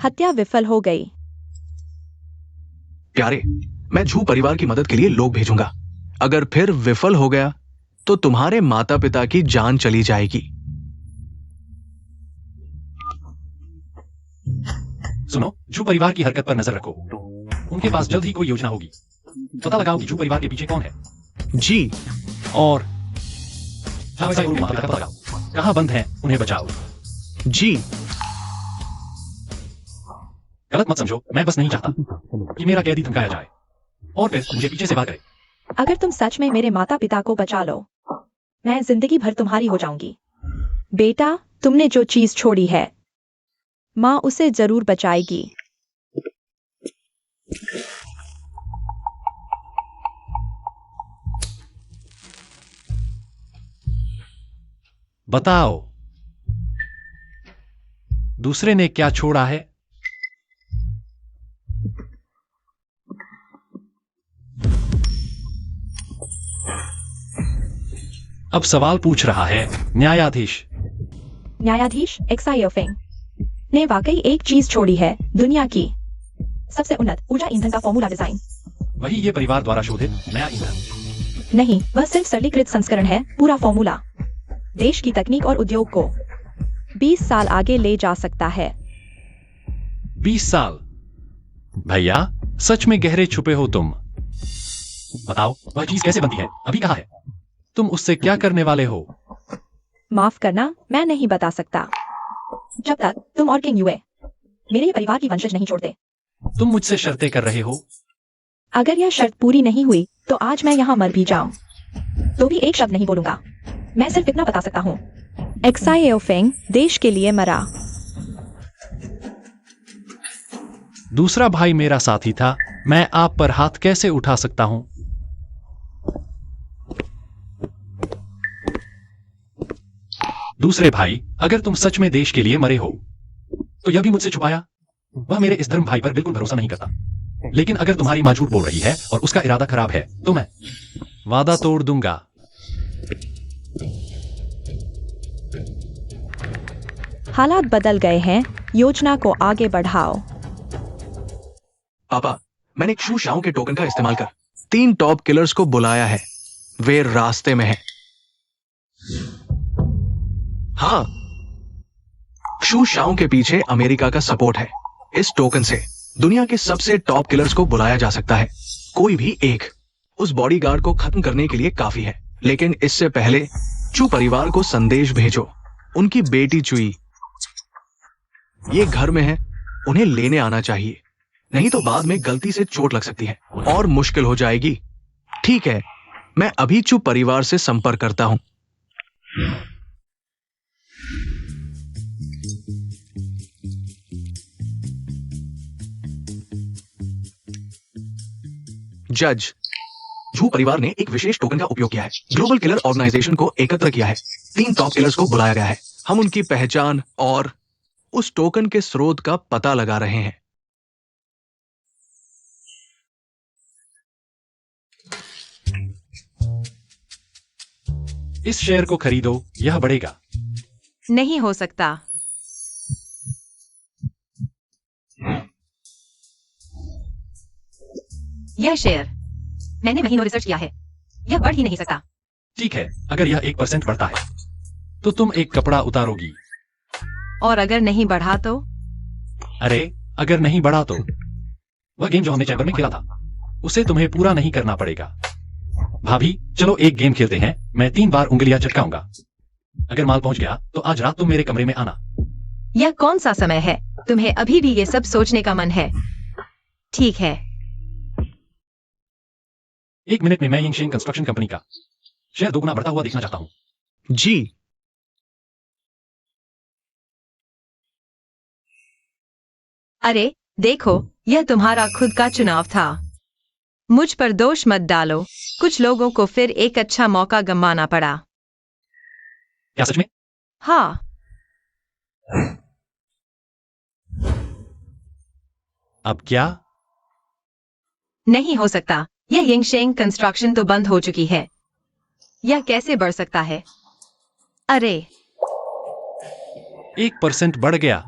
हत्या विफल हो गई। प्यारे, मैं झू परिवार की मदद के लिए लोग भेजूंगा। अगर फिर विफल हो गया तो तुम्हारे माता पिता की जान चली जाएगी। सुनो, झू परिवार की हरकत पर नजर रखो। उनके पास जल्द ही कोई योजना होगी। पता लगाओ कि झू परिवार के पीछे कौन है। जी। और माता का पता लगाओ। कहां बंद हैं, उन्हें बचाओ। जी। गलत मत समझो, मैं बस नहीं चाहता कि मेरा कैदी धमकाया जाए और फिर मुझे पीछे से बात करे। अगर तुम सच में मेरे माता पिता को बचा लो, मैं जिंदगी भर तुम्हारी हो जाऊंगी। बेटा, तुमने जो चीज छोड़ी है, माँ उसे जरूर बचाएगी। बताओ, दूसरे ने क्या छोड़ा है? अब सवाल पूछ रहा है न्यायाधीश। न्यायाधीश एक्साइफिंग ने वाकई एक चीज छोड़ी है, दुनिया की सबसे उन्नत ऊर्जा ईंधन का फॉर्मूला डिजाइन। वही ये परिवार द्वारा शोधित नया ईंधन। नहीं, वह सिर्फ सरलीकृत संस्करण है। पूरा फॉर्मूला देश की तकनीक और उद्योग को 20 साल आगे ले जा सकता है। 20 साल? भैया, सच में गहरे छुपे हो तुम। बताओ, वह चीज कैसे बनती है? अभी कहाँ है? तुम उससे क्या करने वाले हो? माफ करना, मैं नहीं बता सकता। जब तक तुम और किंग यूए मेरे परिवार की वंशज नहीं छोड़ते। तुम मुझसे शर्तें कर रहे हो? अगर यह शर्त पूरी नहीं हुई तो आज मैं यहाँ मर भी जाऊं तो भी एक शब्द नहीं बोलूंगा। मैं सिर्फ इतना बता सकता हूँ, एक्साइफिंग देश के लिए मरा। दूसरा भाई मेरा साथी था। मैं आप पर हाथ कैसे उठा सकता हूं? दूसरे भाई, अगर तुम सच में देश के लिए मरे हो तो यह भी मुझसे छुपाया। वह मेरे इस धर्म भाई पर बिल्कुल भरोसा नहीं करता। लेकिन अगर तुम्हारी मां झूठ बोल रही है और उसका इरादा खराब है तो मैं वादा तोड़ दूंगा। हालात बदल गए हैं, योजना को आगे बढ़ाओ। पापा, मैंने एक शू शाओ के टोकन का इस्तेमाल कर 3 टॉप किलर्स को बुलाया है। वे रास्ते में हैं। हाँ, शू शाओ के पीछे अमेरिका का सपोर्ट है। इस टोकन से दुनिया के सबसे टॉप किलर्स को बुलाया जा सकता है। कोई भी एक उस बॉडीगार्ड को खत्म करने के लिए काफी है, लेकिन इससे पहले चू परिवार को संदेश भेजो। उनकी बेटी चुई ये घर में है, उन्हें लेने आना चाहिए, नहीं तो बाद में गलती से चोट लग सकती है और मुश्किल हो जाएगी। ठीक है, मैं अभी चू परिवार से संपर्क करता हूं। जज, झू परिवार ने एक विशेष टोकन का उपयोग किया है। ग्लोबल किलर ऑर्गेनाइजेशन को एकत्र किया है। 3 टॉप किलर्स को बुलाया गया है। हम उनकी पहचान और उस टोकन के स्रोत का पता लगा रहे हैं। इस शेयर को खरीदो, यह बढ़ेगा। नहीं हो सकता। यह शेयर मैंने महीनों रिसर्च किया है, यह बढ़ ही नहीं सकता। ठीक है, अगर यह 1% बढ़ता है तो तुम एक कपड़ा उतारोगी। और अगर नहीं बढ़ा तो? अरे, अगर नहीं बढ़ा तो वह गेम जो हमने चैम्बर में खेला था उसे तुम्हें पूरा नहीं करना पड़ेगा। भाभी, चलो एक गेम खेलते हैं। मैं 3 बार उंगलियां चटकाऊंगा। अगर माल पहुंच गया तो आज रात तुम मेरे कमरे में आना। यह कौन सा समय है? तुम्हें अभी भी ये सब सोचने का मन है? ठीक है। 1 मिनट में मैं यिंगशेंग कंस्ट्रक्शन कंपनी का शेयर 2 गुना बढ़ता हुआ देखना चाहता हूं। जी, अरे देखो, यह तुम्हारा खुद का चुनाव था। मुझ पर दोष मत डालो। कुछ लोगों को फिर एक अच्छा मौका गंवाना पड़ा। क्या सच में? हाँ। अब क्या? नहीं हो सकता। यह यिंगशेंग कंस्ट्रक्शन तो बंद हो चुकी है। यह कैसे बढ़ सकता है? अरे 1% बढ़ गया।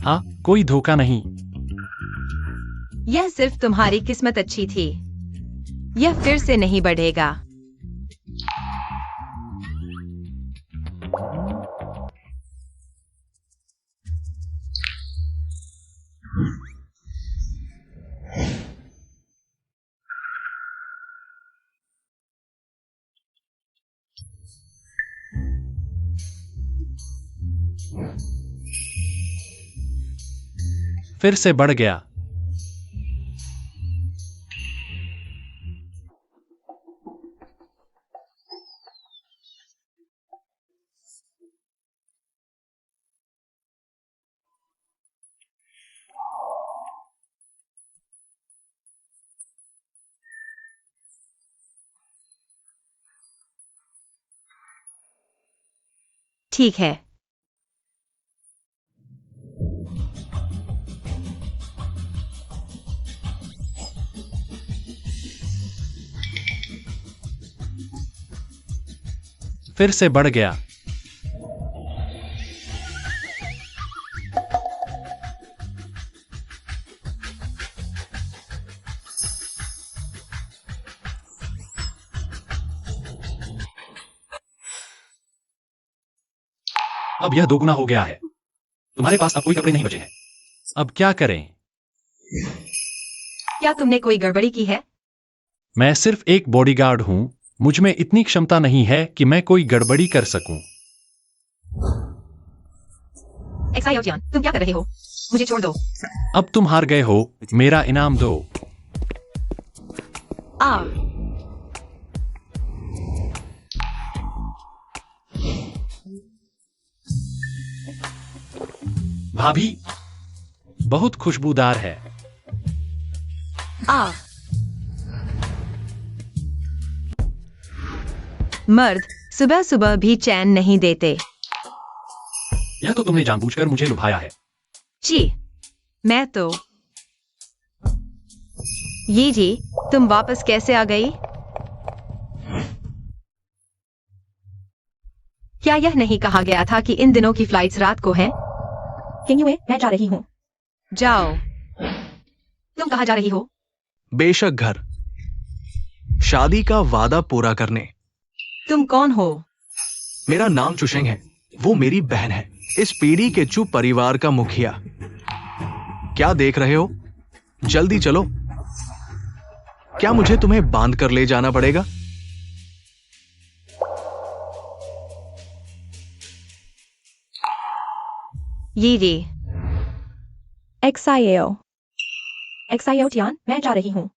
हाँ, कोई धोखा नहीं। यह सिर्फ तुम्हारी किस्मत अच्छी थी। यह फिर से नहीं बढ़ेगा। फिर से बढ़ गया। ठीक है। फिर से बढ़ गया। अब यह 2 गुना हो गया है। तुम्हारे पास अब कोई कपड़े नहीं बचे हैं। अब क्या करें? क्या तुमने कोई गड़बड़ी की है? मैं सिर्फ एक बॉडीगार्ड हूं। मुझ में इतनी क्षमता नहीं है कि मैं कोई गड़बड़ी कर सकूं। एक्सायोटियन, तुम क्या कर रहे हो? मुझे छोड़ दो। अब तुम हार गए हो। मेरा इनाम दो। आ भाभी, बहुत खुशबूदार है। आ मर्द सुबह सुबह भी चैन नहीं देते। यह तो तुमने जानबूझकर मुझे लुभाया है। जी, मैं तो। ये जी, तुम वापस कैसे आ गई? क्या यह नहीं कहा गया था कि इन दिनों की फ्लाइट्स रात को हैं? किंगयुए, मैं जा रही हूँ। जाओ। तुम कहाँ जा रही हो? बेशक घर, शादी का वादा पूरा करने। तुम कौन हो? मेरा नाम चुशेंग है, वो मेरी बहन है, इस पीढ़ी के चू परिवार का मुखिया। क्या देख रहे हो? जल्दी चलो। क्या मुझे तुम्हें बांध कर ले जाना पड़ेगा? ये रे। XIAO XIAO टियान, मैं जा रही हूँ।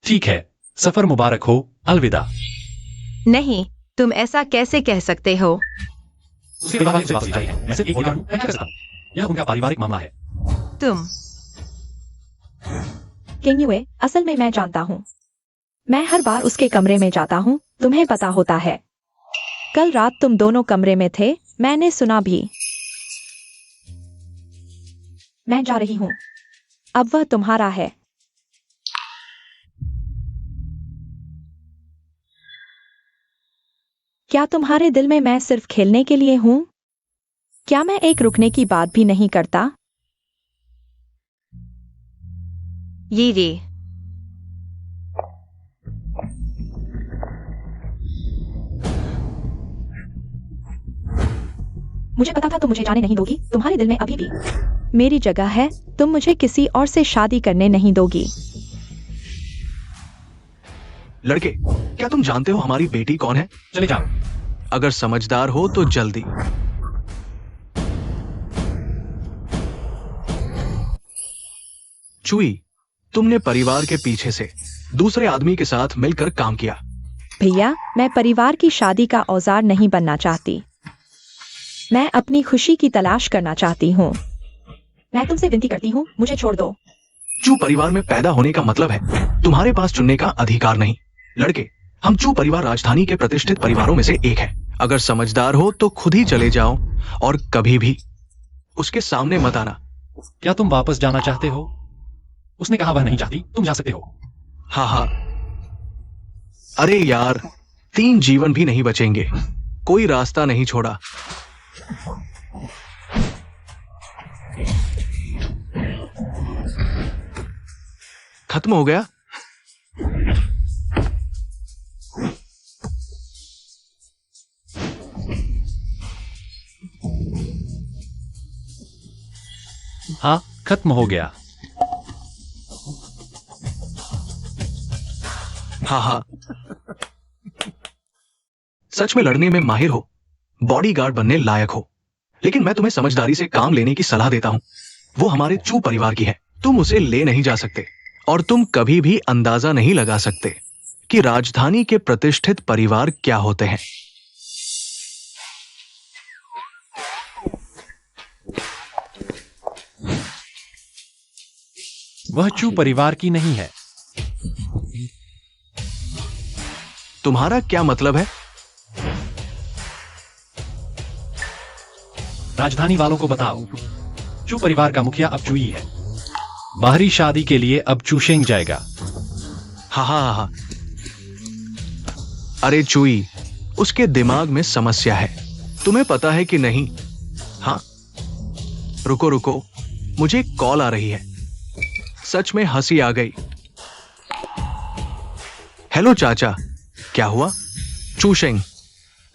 ठीक है, सफर मुबारक हो, अलविदा। नहीं, तुम ऐसा कैसे कह सकते हो? उसके परिवार से बात की है। मैं सिर्फ एक बॉडीगार्ड हूं, मैं क्या कर सकता हूं? यह उनका पारिवारिक मामला है। तुम किंगयुए, असल में मैं जानता हूँ। मैं हर बार उसके कमरे में जाता हूँ, तुम्हें पता होता है। कल रात तुम दोनों कमरे में थे, मैंने सुना भी। मैं जा रही हूँ। अब वह तुम्हारा है। क्या तुम्हारे दिल में मैं सिर्फ खेलने के लिए हूँ? क्या मैं एक रुकने की बात भी नहीं करता? ये रे। मुझे पता था तुम मुझे जाने नहीं दोगी, तुम्हारे दिल में अभी भी मेरी जगह है, तुम मुझे किसी और से शादी करने नहीं दोगी। लड़के, क्या तुम जानते हो हमारी बेटी कौन है? चले जाओ। अगर समझदार हो तो जल्दी। चुई, तुमने परिवार के पीछे से दूसरे आदमी के साथ मिलकर काम किया। भैया, मैं परिवार की शादी का औजार नहीं बनना चाहती। मैं अपनी खुशी की तलाश करना चाहती हूँ। मैं तुमसे विनती करती हूँ, मुझे छोड़ दो। चू परिवार में पैदा होने का मतलब है तुम्हारे पास चुनने का अधिकार नहीं। लड़के, हम चू परिवार राजधानी के प्रतिष्ठित परिवारों में से एक है। अगर समझदार हो तो खुद ही चले जाओ और कभी भी उसके सामने मत आना। क्या तुम वापस जाना चाहते हो? उसने कहा वह नहीं चाहती, तुम जा सकते हो। हाँ हाँ। अरे यार, 3 जीवन भी नहीं बचेंगे। कोई रास्ता नहीं छोड़ा। खत्म हो गया। हाँ, खत्म हो गया। हाँ हाँ। सच में लड़ने में माहिर हो, बॉडीगार्ड बनने लायक हो, लेकिन मैं तुम्हें समझदारी से काम लेने की सलाह देता हूं। वो हमारे चू परिवार की है, तुम उसे ले नहीं जा सकते, और तुम कभी भी अंदाजा नहीं लगा सकते कि राजधानी के प्रतिष्ठित परिवार क्या होते हैं। वह चू परिवार की नहीं है। तुम्हारा क्या मतलब है? राजधानी वालों को बताओ, चू परिवार का मुखिया अब चुई है। बाहरी शादी के लिए अब चूशेंग जाएगा। हाँ हाँ हाँ। अरे चुई, उसके दिमाग में समस्या है, तुम्हें पता है कि नहीं? हाँ, रुको रुको, मुझे एक कॉल आ रही है। सच में हंसी आ गई। हेलो चाचा, क्या हुआ? चूशेंग,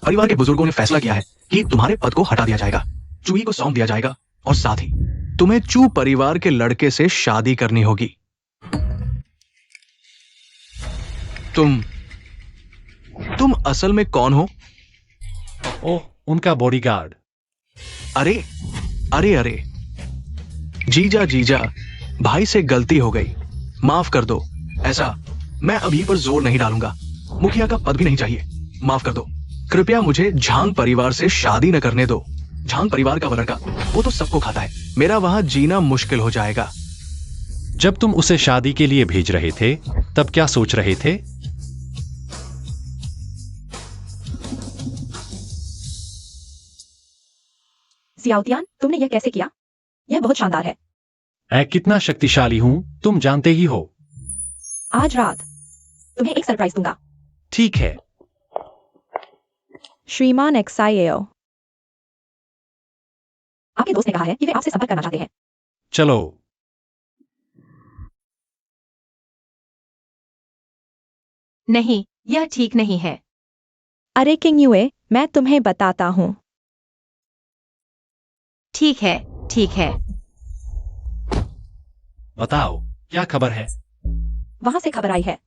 परिवार के बुजुर्गों ने फैसला किया है कि तुम्हारे पद को हटा दिया जाएगा, चुई को सौंप दिया जाएगा, और साथ ही तुम्हें चू परिवार के लड़के से शादी करनी होगी। तुम असल में कौन हो? ओह, उनका बॉडीगार्ड। अरे अरे अरे, जीजा जीजा, भाई से गलती हो गई, माफ कर दो। ऐसा मैं अभी पर जोर नहीं डालूंगा, मुखिया का पद भी नहीं चाहिए, माफ कर दो। कृपया मुझे झांग परिवार से शादी न करने दो। झांग परिवार का वो लड़का, वो तो सबको खाता है, मेरा वहां जीना मुश्किल हो जाएगा। जब तुम उसे शादी के लिए भेज रहे थे, तब क्या सोच रहे थे? जियाउतियान, तुमने यह कैसे किया? यह बहुत शानदार है। मैं कितना शक्तिशाली हूं, तुम जानते ही हो। आज रात तुम्हें एक सरप्राइज दूंगा। ठीक है। श्रीमान एक्साइएओ, आपके दोस्त ने कहा है कि वे आपसे संपर्क करना चाहते हैं। चलो। नहीं, यह ठीक नहीं है। अरे किंगयुए, मैं तुम्हें बताता हूँ। ठीक है, ठीक है। बताओ, क्या खबर है? वहां से खबर आई है।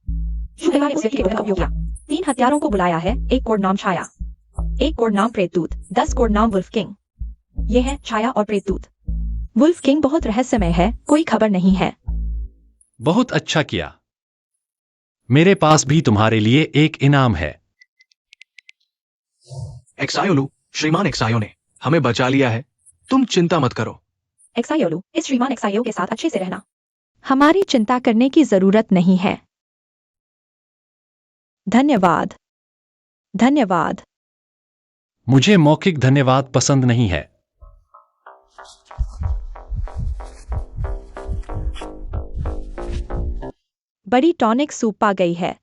शुक्रवार ने उस व्यक्ति का उपयोग किया। 3 हत्यारों को बुलाया है। एक कोड नाम छाया, एक कोड नाम प्रेतदूत, 10 कोड नाम वुल्फ किंग। ये है छाया और प्रेतदूत। वुल्फ किंग बहुत रहस्यमय है, कोई खबर नहीं है। बहुत अच्छा किया। मेरे पास भी तुम्हारे लिए एक इनाम है। एक्सायोलू, श्रीमान एक्सायो ने हमें बचा लिया है। तुम चिंता मत करो। एक्सायोलू, इस श्रीमान एक्सायो के साथ अच्छे से रहना। हमारी चिंता करने की जरूरत नहीं है। धन्यवाद। धन्यवाद। मुझे मौखिक धन्यवाद पसंद नहीं है। बड़ी टॉनिक सूप आ गई है।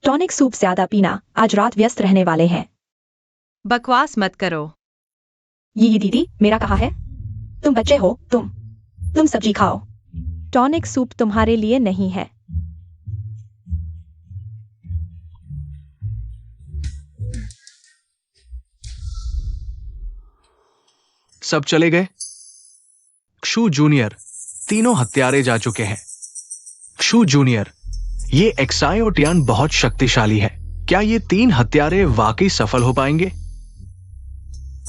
टॉनिक सूप ज्यादा पीना, आज रात व्यस्त रहने वाले हैं। बकवास मत करो। ये दीदी, मेरा कहा है? तुम बच्चे हो, तुम सब्जी खाओ। टॉनिक सूप तुम्हारे लिए नहीं है। सब चले गए? क्षु जूनियर, तीनों हत्यारे जा चुके हैं। क्षु जूनियर, ये एक्सायोटियान बहुत शक्तिशाली है। क्या ये 3 हत्यारे वाकई सफल हो पाएंगे?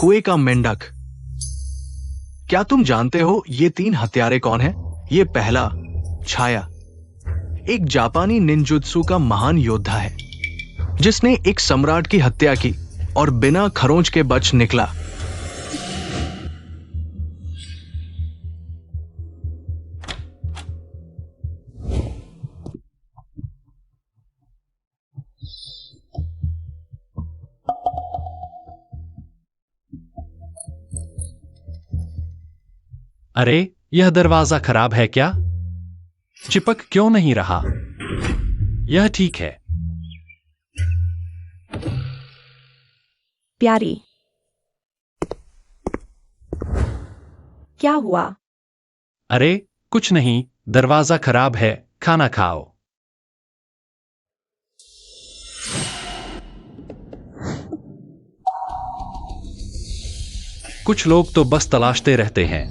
कुएं का मेंढक, क्या तुम जानते हो ये 3 हत्यारे कौन हैं? ये पहला, छाया, एक जापानी निंजुत्सु का महान योद्धा है जिसने एक सम्राट की हत्या की और बिना खरोंच के बच निकला। अरे, यह दरवाजा खराब है क्या? चिपक क्यों नहीं रहा? यह ठीक है। प्यारी, क्या हुआ? अरे, कुछ नहीं, दरवाजा खराब है, खाना खाओ। कुछ लोग तो बस तलाशते रहते हैं।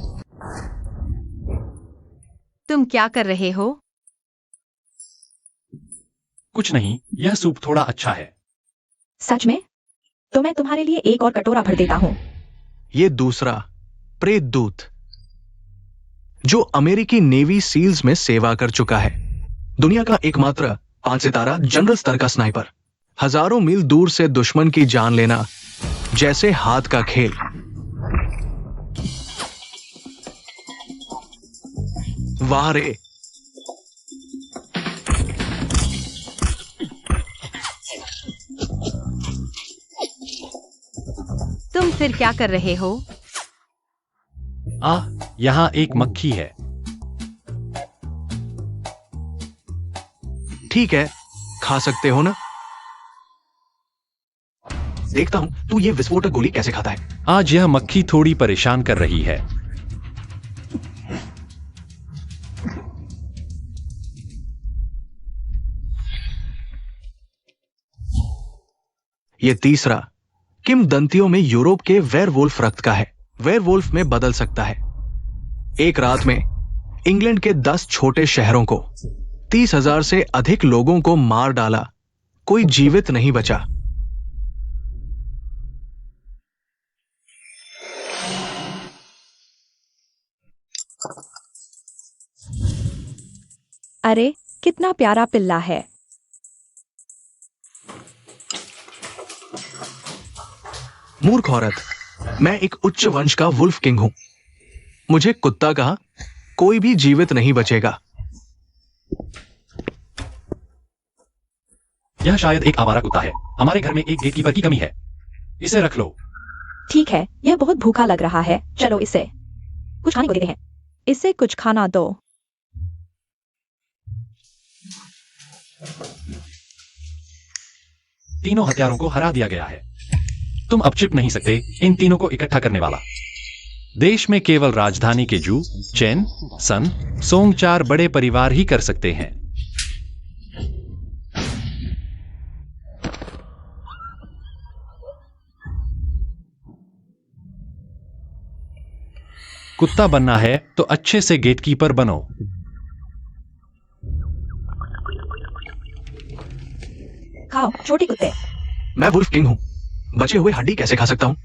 तुम क्या कर रहे हो? कुछ नहीं, यह सूप थोड़ा अच्छा है। सच में? तो मैं तुम्हारे लिए एक और कटोरा भर देता हूँ। ये दूसरा, प्रेतदूत, जो अमेरिकी नेवी सील्स में सेवा कर चुका है। दुनिया का एकमात्र 5 सितारा जनरल स्तर का स्नाइपर। हजारों मील दूर से दुश्मन की जान लेना जैसे हाथ का खेल। वाह रे! तुम फिर क्या कर रहे हो? यहाँ एक मक्खी है। ठीक है, खा सकते हो ना? देखता हूं तू ये विस्फोटक गोली कैसे खाता है। आज यह मक्खी थोड़ी परेशान कर रही है। ये तीसरा, किंवदंतियों में यूरोप के वेयरवुल्फ रक्त का है। वेयरवुल्फ में बदल सकता है। एक रात में इंग्लैंड के 10 छोटे शहरों को 30,000 से अधिक लोगों को मार डाला, कोई जीवित नहीं बचा। अरे, कितना प्यारा पिल्ला है। मूर्ख औरत, मैं एक उच्च वंश का वुल्फ किंग हूं। मुझे कुत्ता कहा, कोई भी जीवित नहीं बचेगा। यह शायद एक आवारा कुत्ता है। हमारे घर में एक गेटकीपर की कमी है। इसे रख लो। ठीक है, यह बहुत भूखा लग रहा है। चलो इसे कुछ खाने को देते हैं। इसे कुछ खाना दो। तीनों हत्यारों को हरा दिया गया है। तुम अब छिप नहीं सकते इन तीनों को इकट्ठा करने वाला। देश में केवल राजधानी के जू, चेन, सन, सोंग 4 बड़े परिवार ही कर सकते हैं। कुत्ता बनना है तो अच्छे से गेटकीपर बनो। खाओ छोटे कुत्ते। मैं वुल्फ किंग हूं, बचे हुए हड्डी कैसे खा सकता हूं?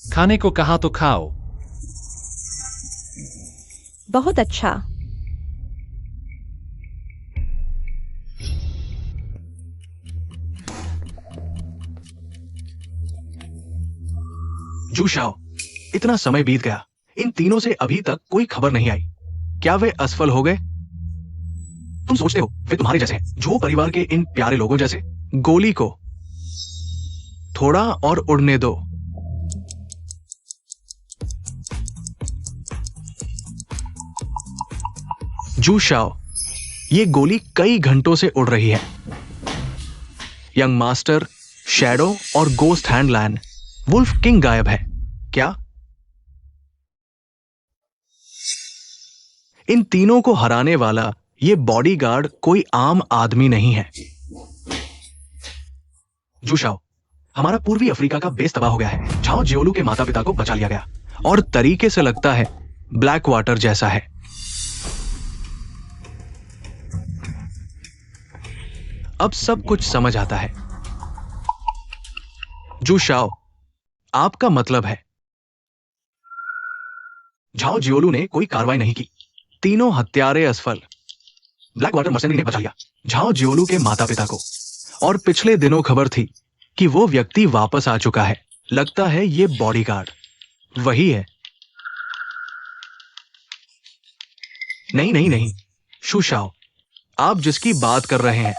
खाने को कहा तो खाओ। बहुत अच्छा। जू शाओ, इतना समय बीत गया, इन तीनों से अभी तक कोई खबर नहीं आई। क्या वे असफल हो गए? तुम सोचते हो वे तुम्हारे जैसे हैं, जो परिवार के इन प्यारे लोगों जैसे? गोली को थोड़ा और उड़ने दो। जू शाओ, ये गोली कई घंटों से उड़ रही है। यंग मास्टर, शैडो और गोस्ट हैंडलैंड, वुल्फ किंग गायब है। क्या इन तीनों को हराने वाला ये बॉडीगार्ड कोई आम आदमी नहीं है? जूशाओ, हमारा पूर्वी अफ्रीका का बेस तबाह हो गया है। झाओ जियोलू के माता पिता को बचा लिया गया और तरीके से लगता है ब्लैक वाटर जैसा है। अब सब कुछ समझ आता है। जूशाओ, आपका मतलब है झाओ जियोलू ने कोई कार्रवाई नहीं की, तीनों हत्यारे असफल। ब्लैक वाटर मर्सेनरी ने बचा लिया झाओ जियोलू के माता पिता को, और पिछले दिनों खबर थी कि वो व्यक्ति वापस आ चुका है। लगता है ये बॉडीगार्ड वही है। नहीं नहीं नहीं, शूशाओ, आप जिसकी बात कर रहे हैं,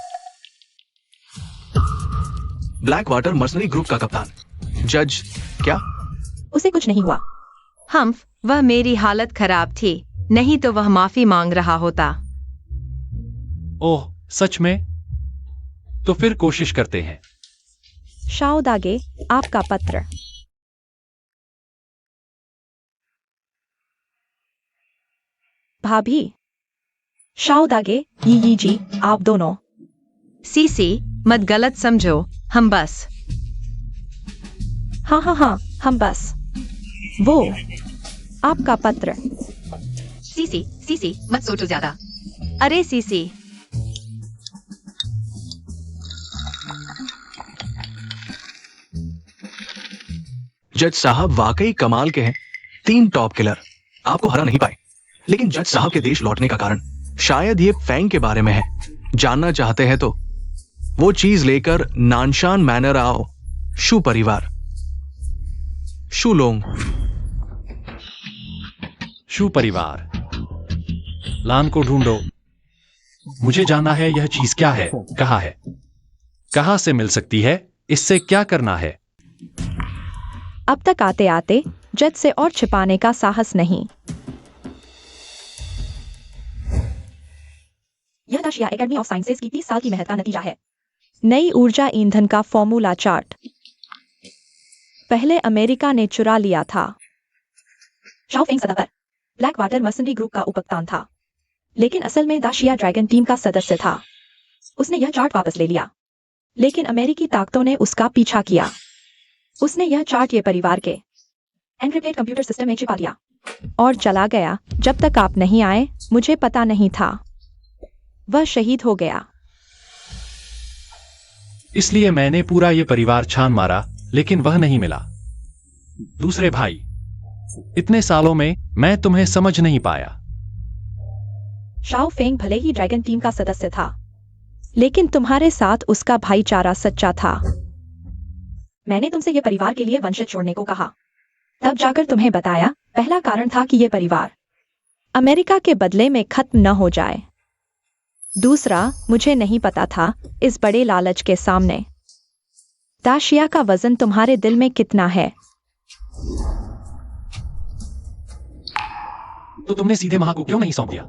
ब्लैक वाटर मर्सनरी ग्रुप का कप्तान जज। क्या उसे कुछ नहीं हुआ? हम्फ, वह मेरी हालत खराब थी, नहीं तो वह माफी मांग रहा होता। ओह सच में? तो फिर कोशिश करते हैं। शाओ दागे, आपका पत्र। भाभी। शाओ दागे, यी जी, आप दोनों। सीसी, मत गलत समझो, हम बस। हाँ, हम बस। वो आपका पत्र। सीसी, मत सोचो ज्यादा। अरे सीसी, जज साहब वाकई कमाल के हैं। 3 टॉप किलर आपको हरा नहीं पाए, लेकिन जज साहब के देश लौटने का कारण शायद ये फैंग के बारे में है। जानना चाहते हैं तो वो चीज लेकर नानशान मैनर आओ। शू परिवार, शू लोंग। शू परिवार, लान को ढूंढो। मुझे जानना है यह चीज क्या है, कहाँ है, कहाँ से मिल सकती है, इससे क्या करना है। अब तक आते आते जज से और छिपाने का साहस नहीं। यह दाशिया एकेडमी ऑफ साइंसेज की 30 साल की मेहनत का नतीजा है। नई ऊर्जा ईंधन का फॉर्मूला चार्ट पहले अमेरिका ने चुरा लिया था। शाओ फेंग सदा पर ब्लैक वाटर मर्सनरी ग्रुप का उपकप्तान था, लेकिन असल में दाशिया ड्रैगन टीम का सदस्य था। उसने यह चार्ट वापस ले लिया, लेकिन अमेरिकी ताकतों ने उसका पीछा किया। उसने यह चार्ट ये परिवार के एनक्रिप्टेड कंप्यूटर सिस्टम में छिपा दिया और चला गया। जब तक आप नहीं आए मुझे पता नहीं था। वह शहीद हो गया। इसलिए मैंने पूरा ये परिवार छान मारा, लेकिन वह नहीं मिला। दूसरे भाई, इतने सालों में मैं तुम्हें समझ नहीं पाया। शाओ फेंग भले ही ड्रैगन टीम का सदस्य था, लेकिन तुम्हारे साथ उसका भाईचारा सच्चा था। मैंने तुमसे ये परिवार के लिए वंशज छोड़ने को कहा, तब जाकर तुम्हें बताया पहला कारण था कि ये परिवार अमेरिका के बदले में खत्म न हो जाए। दूसरा, मुझे नहीं पता था इस बड़े लालच के सामने दाशिया का वजन तुम्हारे दिल में कितना है। तो तुमने सीधे महा को क्यों नहीं सौंप दिया?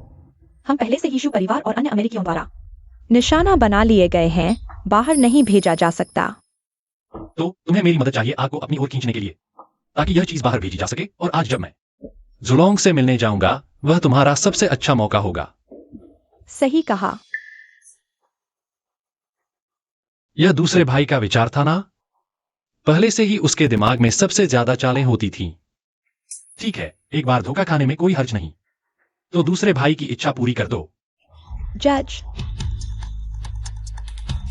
हम पहले से ही शू परिवार और अन्य अमेरिकियों द्वारा निशाना बना लिए गए हैं, बाहर नहीं भेजा जा सकता। तो तुम्हें मेरी मदद चाहिए आग को अपनी ओर खींचने के लिए, ताकि यह चीज बाहर भेजी जा सके। और आज जब मैं जुलोंग से मिलने जाऊंगा, वह तुम्हारा सबसे अच्छा मौका होगा। सही कहा। यह दूसरे भाई का विचार था ना? पहले से ही उसके दिमाग में सबसे ज्यादा चालें होती थीं। ठीक है, एक बार धोखा खाने में कोई हर्ज नहीं, तो दूसरे भाई की इच्छा पूरी कर दो। जज,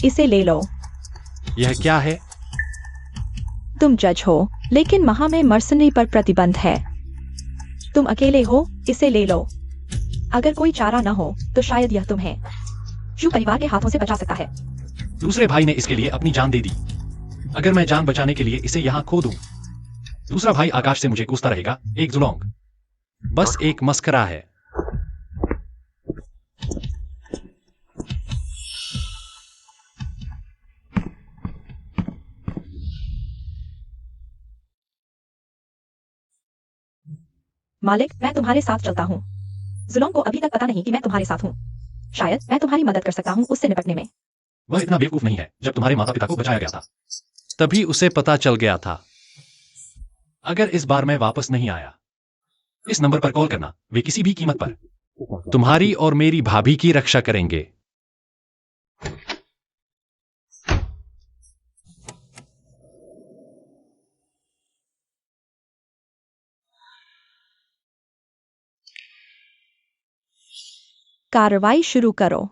इसे ले लो। यह क्या है? तुम जज हो, लेकिन वहां में मर्सनरी पर प्रतिबंध है। तुम अकेले हो, इसे ले लो। अगर कोई चारा न हो तो शायद यह तुम्हें शू परिवार के हाथों से बचा सकता है। दूसरे भाई ने इसके लिए अपनी जान दे दी। अगर मैं जान बचाने के लिए इसे यहां खो दूं, दूसरा भाई आकाश से मुझे कोसता रहेगा, एक जुलोंग बस एक मस्करा है। मालिक, मैं तुम्हारे साथ चलता हूँ। जुलोंग को अभी तक पता नहीं कि मैं तुम्हारे साथ हूँ। शायद मैं तुम्हारी मदद कर सकता हूँ उससे निपटने में। वह इतना बेवकूफ नहीं है। जब तुम्हारे माता पिता को बचाया गया था, तभी उसे पता चल गया था। अगर इस बार मैं वापस नहीं आया, इस नंबर पर कॉल करना। वे किसी भी कीमत पर तुम्हारी और मेरी भाभी की रक्षा करेंगे। कार्रवाई शुरू करो।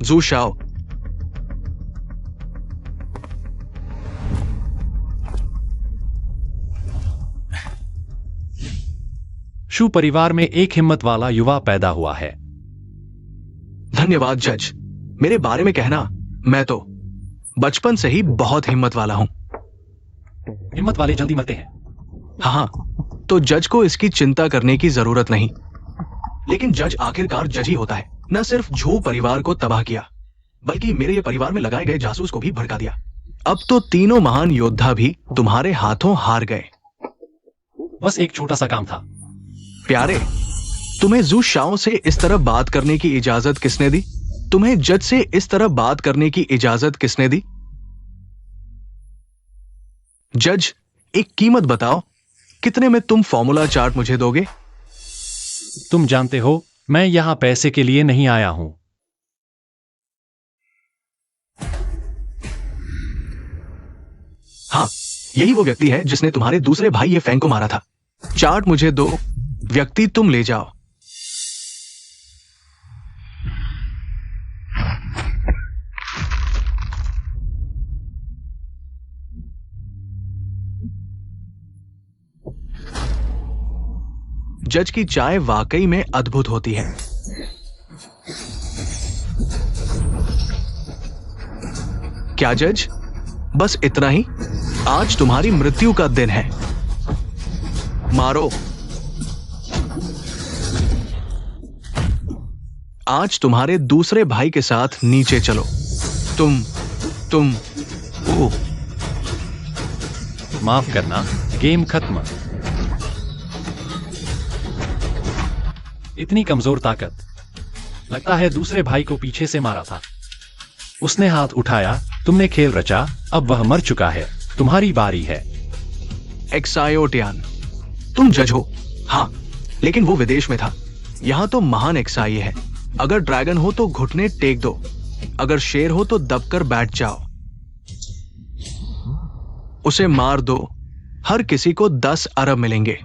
जू शाओ, शू परिवार में एक हिम्मत वाला युवा पैदा हुआ है। धन्यवाद जज। मेरे बारे में कहना, मैं तो बचपन से ही बहुत हिम्मत वाला हूं। हिम्मत वाले जल्दी मरते हैं। हाँ, तो जज को इसकी चिंता करने की जरूरत नहीं। लेकिन जज आखिरकार जज ही होता है। न सिर्फ झू परिवार को तबाह किया, बल्कि मेरे ये परिवार में लगाए गए जासूस को भी भड़का दिया। अब तो तीनों महान योद्धा भी तुम्हारे हाथों हार गए। बस एक छोटा सा काम था। प्यारे, तुम्हें जू शाओ से इस तरह बात करने की इजाजत किसने दी? तुम्हें जज से इस तरह बात करने की इजाजत किसने दी? जज, एक कीमत बताओ, कितने में तुम फॉर्मूला चार्ट मुझे दोगे? तुम जानते हो, मैं यहां पैसे के लिए नहीं आया हूं। हाँ, यही वो व्यक्ति है जिसने तुम्हारे दूसरे भाई ये फैंग को मारा था। चार्ट मुझे दो, व्यक्ति तुम ले जाओ। जज की चाय वाकई में अद्भुत होती है। क्या जज, बस इतना ही? आज तुम्हारी मृत्यु का दिन है। मारो। आज तुम्हारे दूसरे भाई के साथ नीचे चलो। तुम ओ, माफ करना, गेम खत्म। इतनी कमजोर ताकत, लगता है दूसरे भाई को पीछे से मारा था। उसने हाथ उठाया, तुमने खेल रचा, अब वह मर चुका है। तुम्हारी बारी है। एक्सायोटियान, तुम जज हो। हाँ, लेकिन वो विदेश में था। यहां तो महान एक्साई है। अगर ड्रैगन हो तो घुटने टेक दो, अगर शेर हो तो दबकर बैठ जाओ। उसे मार दो, हर किसी को 10 अरब मिलेंगे।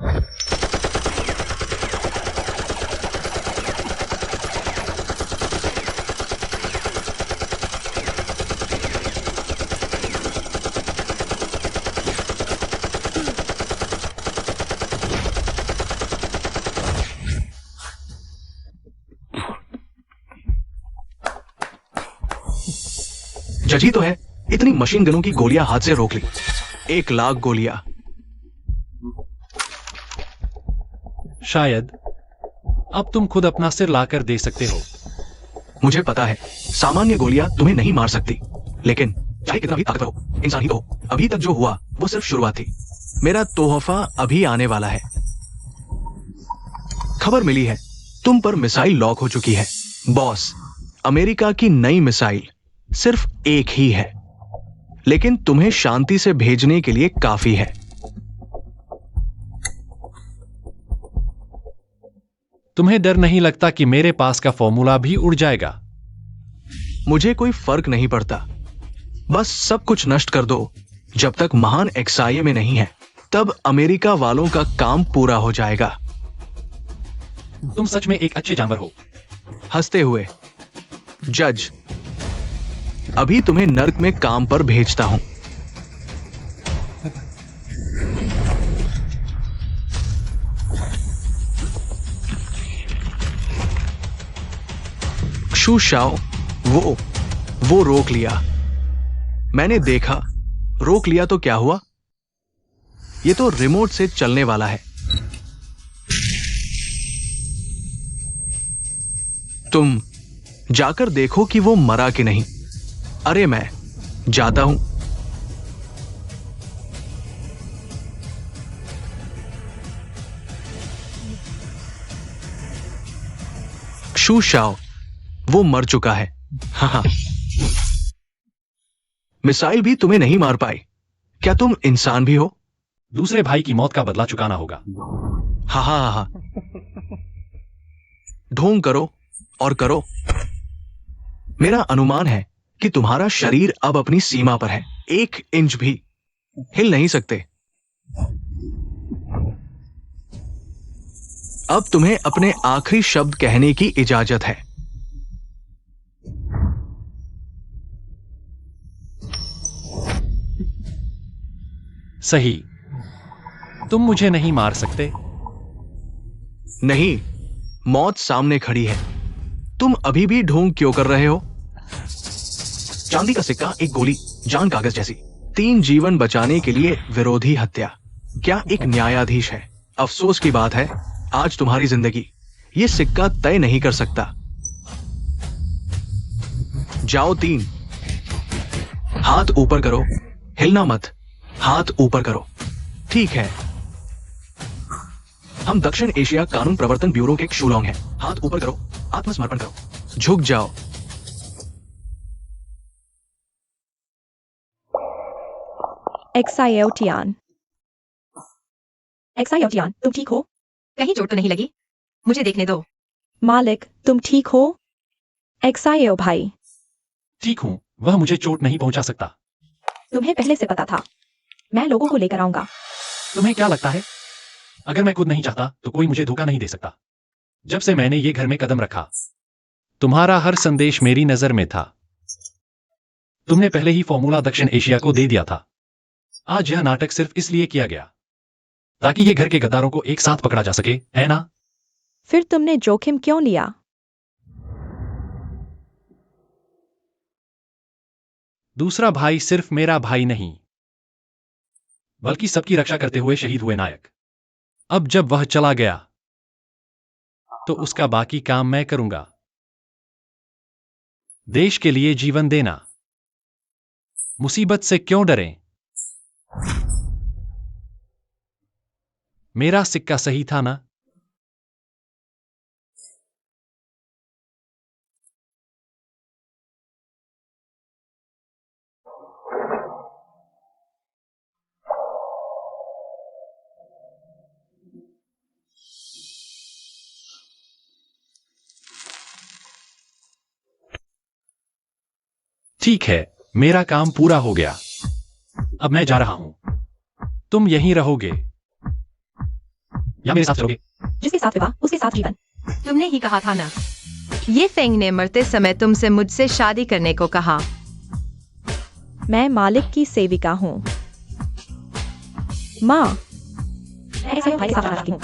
जजी तो है, इतनी मशीन गनों की गोलियां हाथ से रोक ली। 1 लाख गोलियां। शायद अब तुम खुद अपना सिर लाकर दे सकते हो। मुझे पता है, सामान्य गोलियां तुम्हें नहीं मार सकती, लेकिन चाहे कितना भी ताकतवर हो, इंसान ही तो हो। अभी तक जो हुआ वो सिर्फ शुरुआत थी। मेरा तोहफा अभी आने वाला है। खबर मिली है, तुम पर मिसाइल लॉक हो चुकी है। बॉस, अमेरिका की नई मिसाइल सिर्फ एक ही है। लेकिन तुम्हें शांति से भेजने के लिए काफी है। तुम्हें डर नहीं लगता कि मेरे पास का फॉर्मूला भी उड़ जाएगा? मुझे कोई फर्क नहीं पड़ता, बस सब कुछ नष्ट कर दो। जब तक महान एक्सआईए में नहीं है, तब अमेरिका वालों का काम पूरा हो जाएगा। तुम सच में एक अच्छे जानवर हो। हंसते हुए, जज, अभी तुम्हें नर्क में काम पर भेजता हूं। क्षु शाओ, वो रोक लिया। मैंने देखा, रोक लिया तो क्या हुआ? ये तो रिमोट से चलने वाला है। तुम जाकर देखो कि वो मरा कि नहीं। अरे मैं जाता हूं। क्षु शाओ, वो मर चुका है। हाँ, मिसाइल भी तुम्हें नहीं मार पाई। क्या तुम इंसान भी हो? दूसरे भाई की मौत का बदला चुकाना होगा। हा। ढोंग करो और करो। मेरा अनुमान है कि तुम्हारा शरीर अब अपनी सीमा पर है। 1 इंच भी हिल नहीं सकते। अब तुम्हें अपने आखिरी शब्द कहने की इजाजत है। सही। तुम मुझे नहीं मार सकते। नहीं, मौत सामने खड़ी है। तुम अभी भी ढोंग क्यों कर रहे हो? चांदी का सिक्का, एक गोली, जान कागज जैसी। 3 जीवन बचाने के लिए विरोधी हत्या। क्या एक न्यायाधीश है? अफसोस की बात है, आज तुम्हारी जिंदगी ये सिक्का तय नहीं कर सकता। जाओ 3। हाथ ऊपर करो, हिलना मत। हाथ ऊपर करो। ठीक है। हम दक्षिण एशिया कानून प्रवर्तन ब्यूरो के क्षुलोंग हैं। हाथ ऊपर करो, आत्मसमर्पण करो, झुक जाओ। एक्सायोटियान, तुम ठीक हो? कहीं चोट तो नहीं लगी? मुझे देखने दो। मालिक, तुम ठीक हो? एक्सायो भाई, ठीक हूं, वह मुझे चोट नहीं पहुंचा सकता। तुम्हें पहले से पता था। मैं लोगों को लेकर आऊंगा। तुम्हें क्या लगता है, अगर मैं खुद नहीं चाहता तो कोई मुझे धोखा नहीं दे सकता? जब से मैंने ये घर में कदम रखा, तुम्हारा हर संदेश मेरी नजर में था। तुमने पहले ही फॉर्मूला दक्षिण एशिया को दे दिया था। आज यह नाटक सिर्फ इसलिए किया गया ताकि ये घर के गद्दारों को एक साथ पकड़ा जा सके, है ना? फिर तुमने जोखिम क्यों लिया? दूसरा भाई सिर्फ मेरा भाई नहीं, बल्कि सबकी रक्षा करते हुए शहीद हुए नायक। अब जब वह चला गया तो उसका बाकी काम मैं करूंगा। देश के लिए जीवन देना। मुसीबत से क्यों डरें? मेरा सिक्का सही था ना? ठीक है, मेरा काम पूरा हो गया। अब मैं जा रहा हूं। तुम यहीं रहोगे या मेरे साथ चलोगे? जिसके साथ विवाह उसके साथ जीवन। तुमने ही कहा था ना। ये फेंग ने मरते समय तुमसे मुझसे शादी करने को कहा। मैं मालिक की सेविका हूँ। माँ, मैं एक्सायो भाई के साथ रहती हूँ।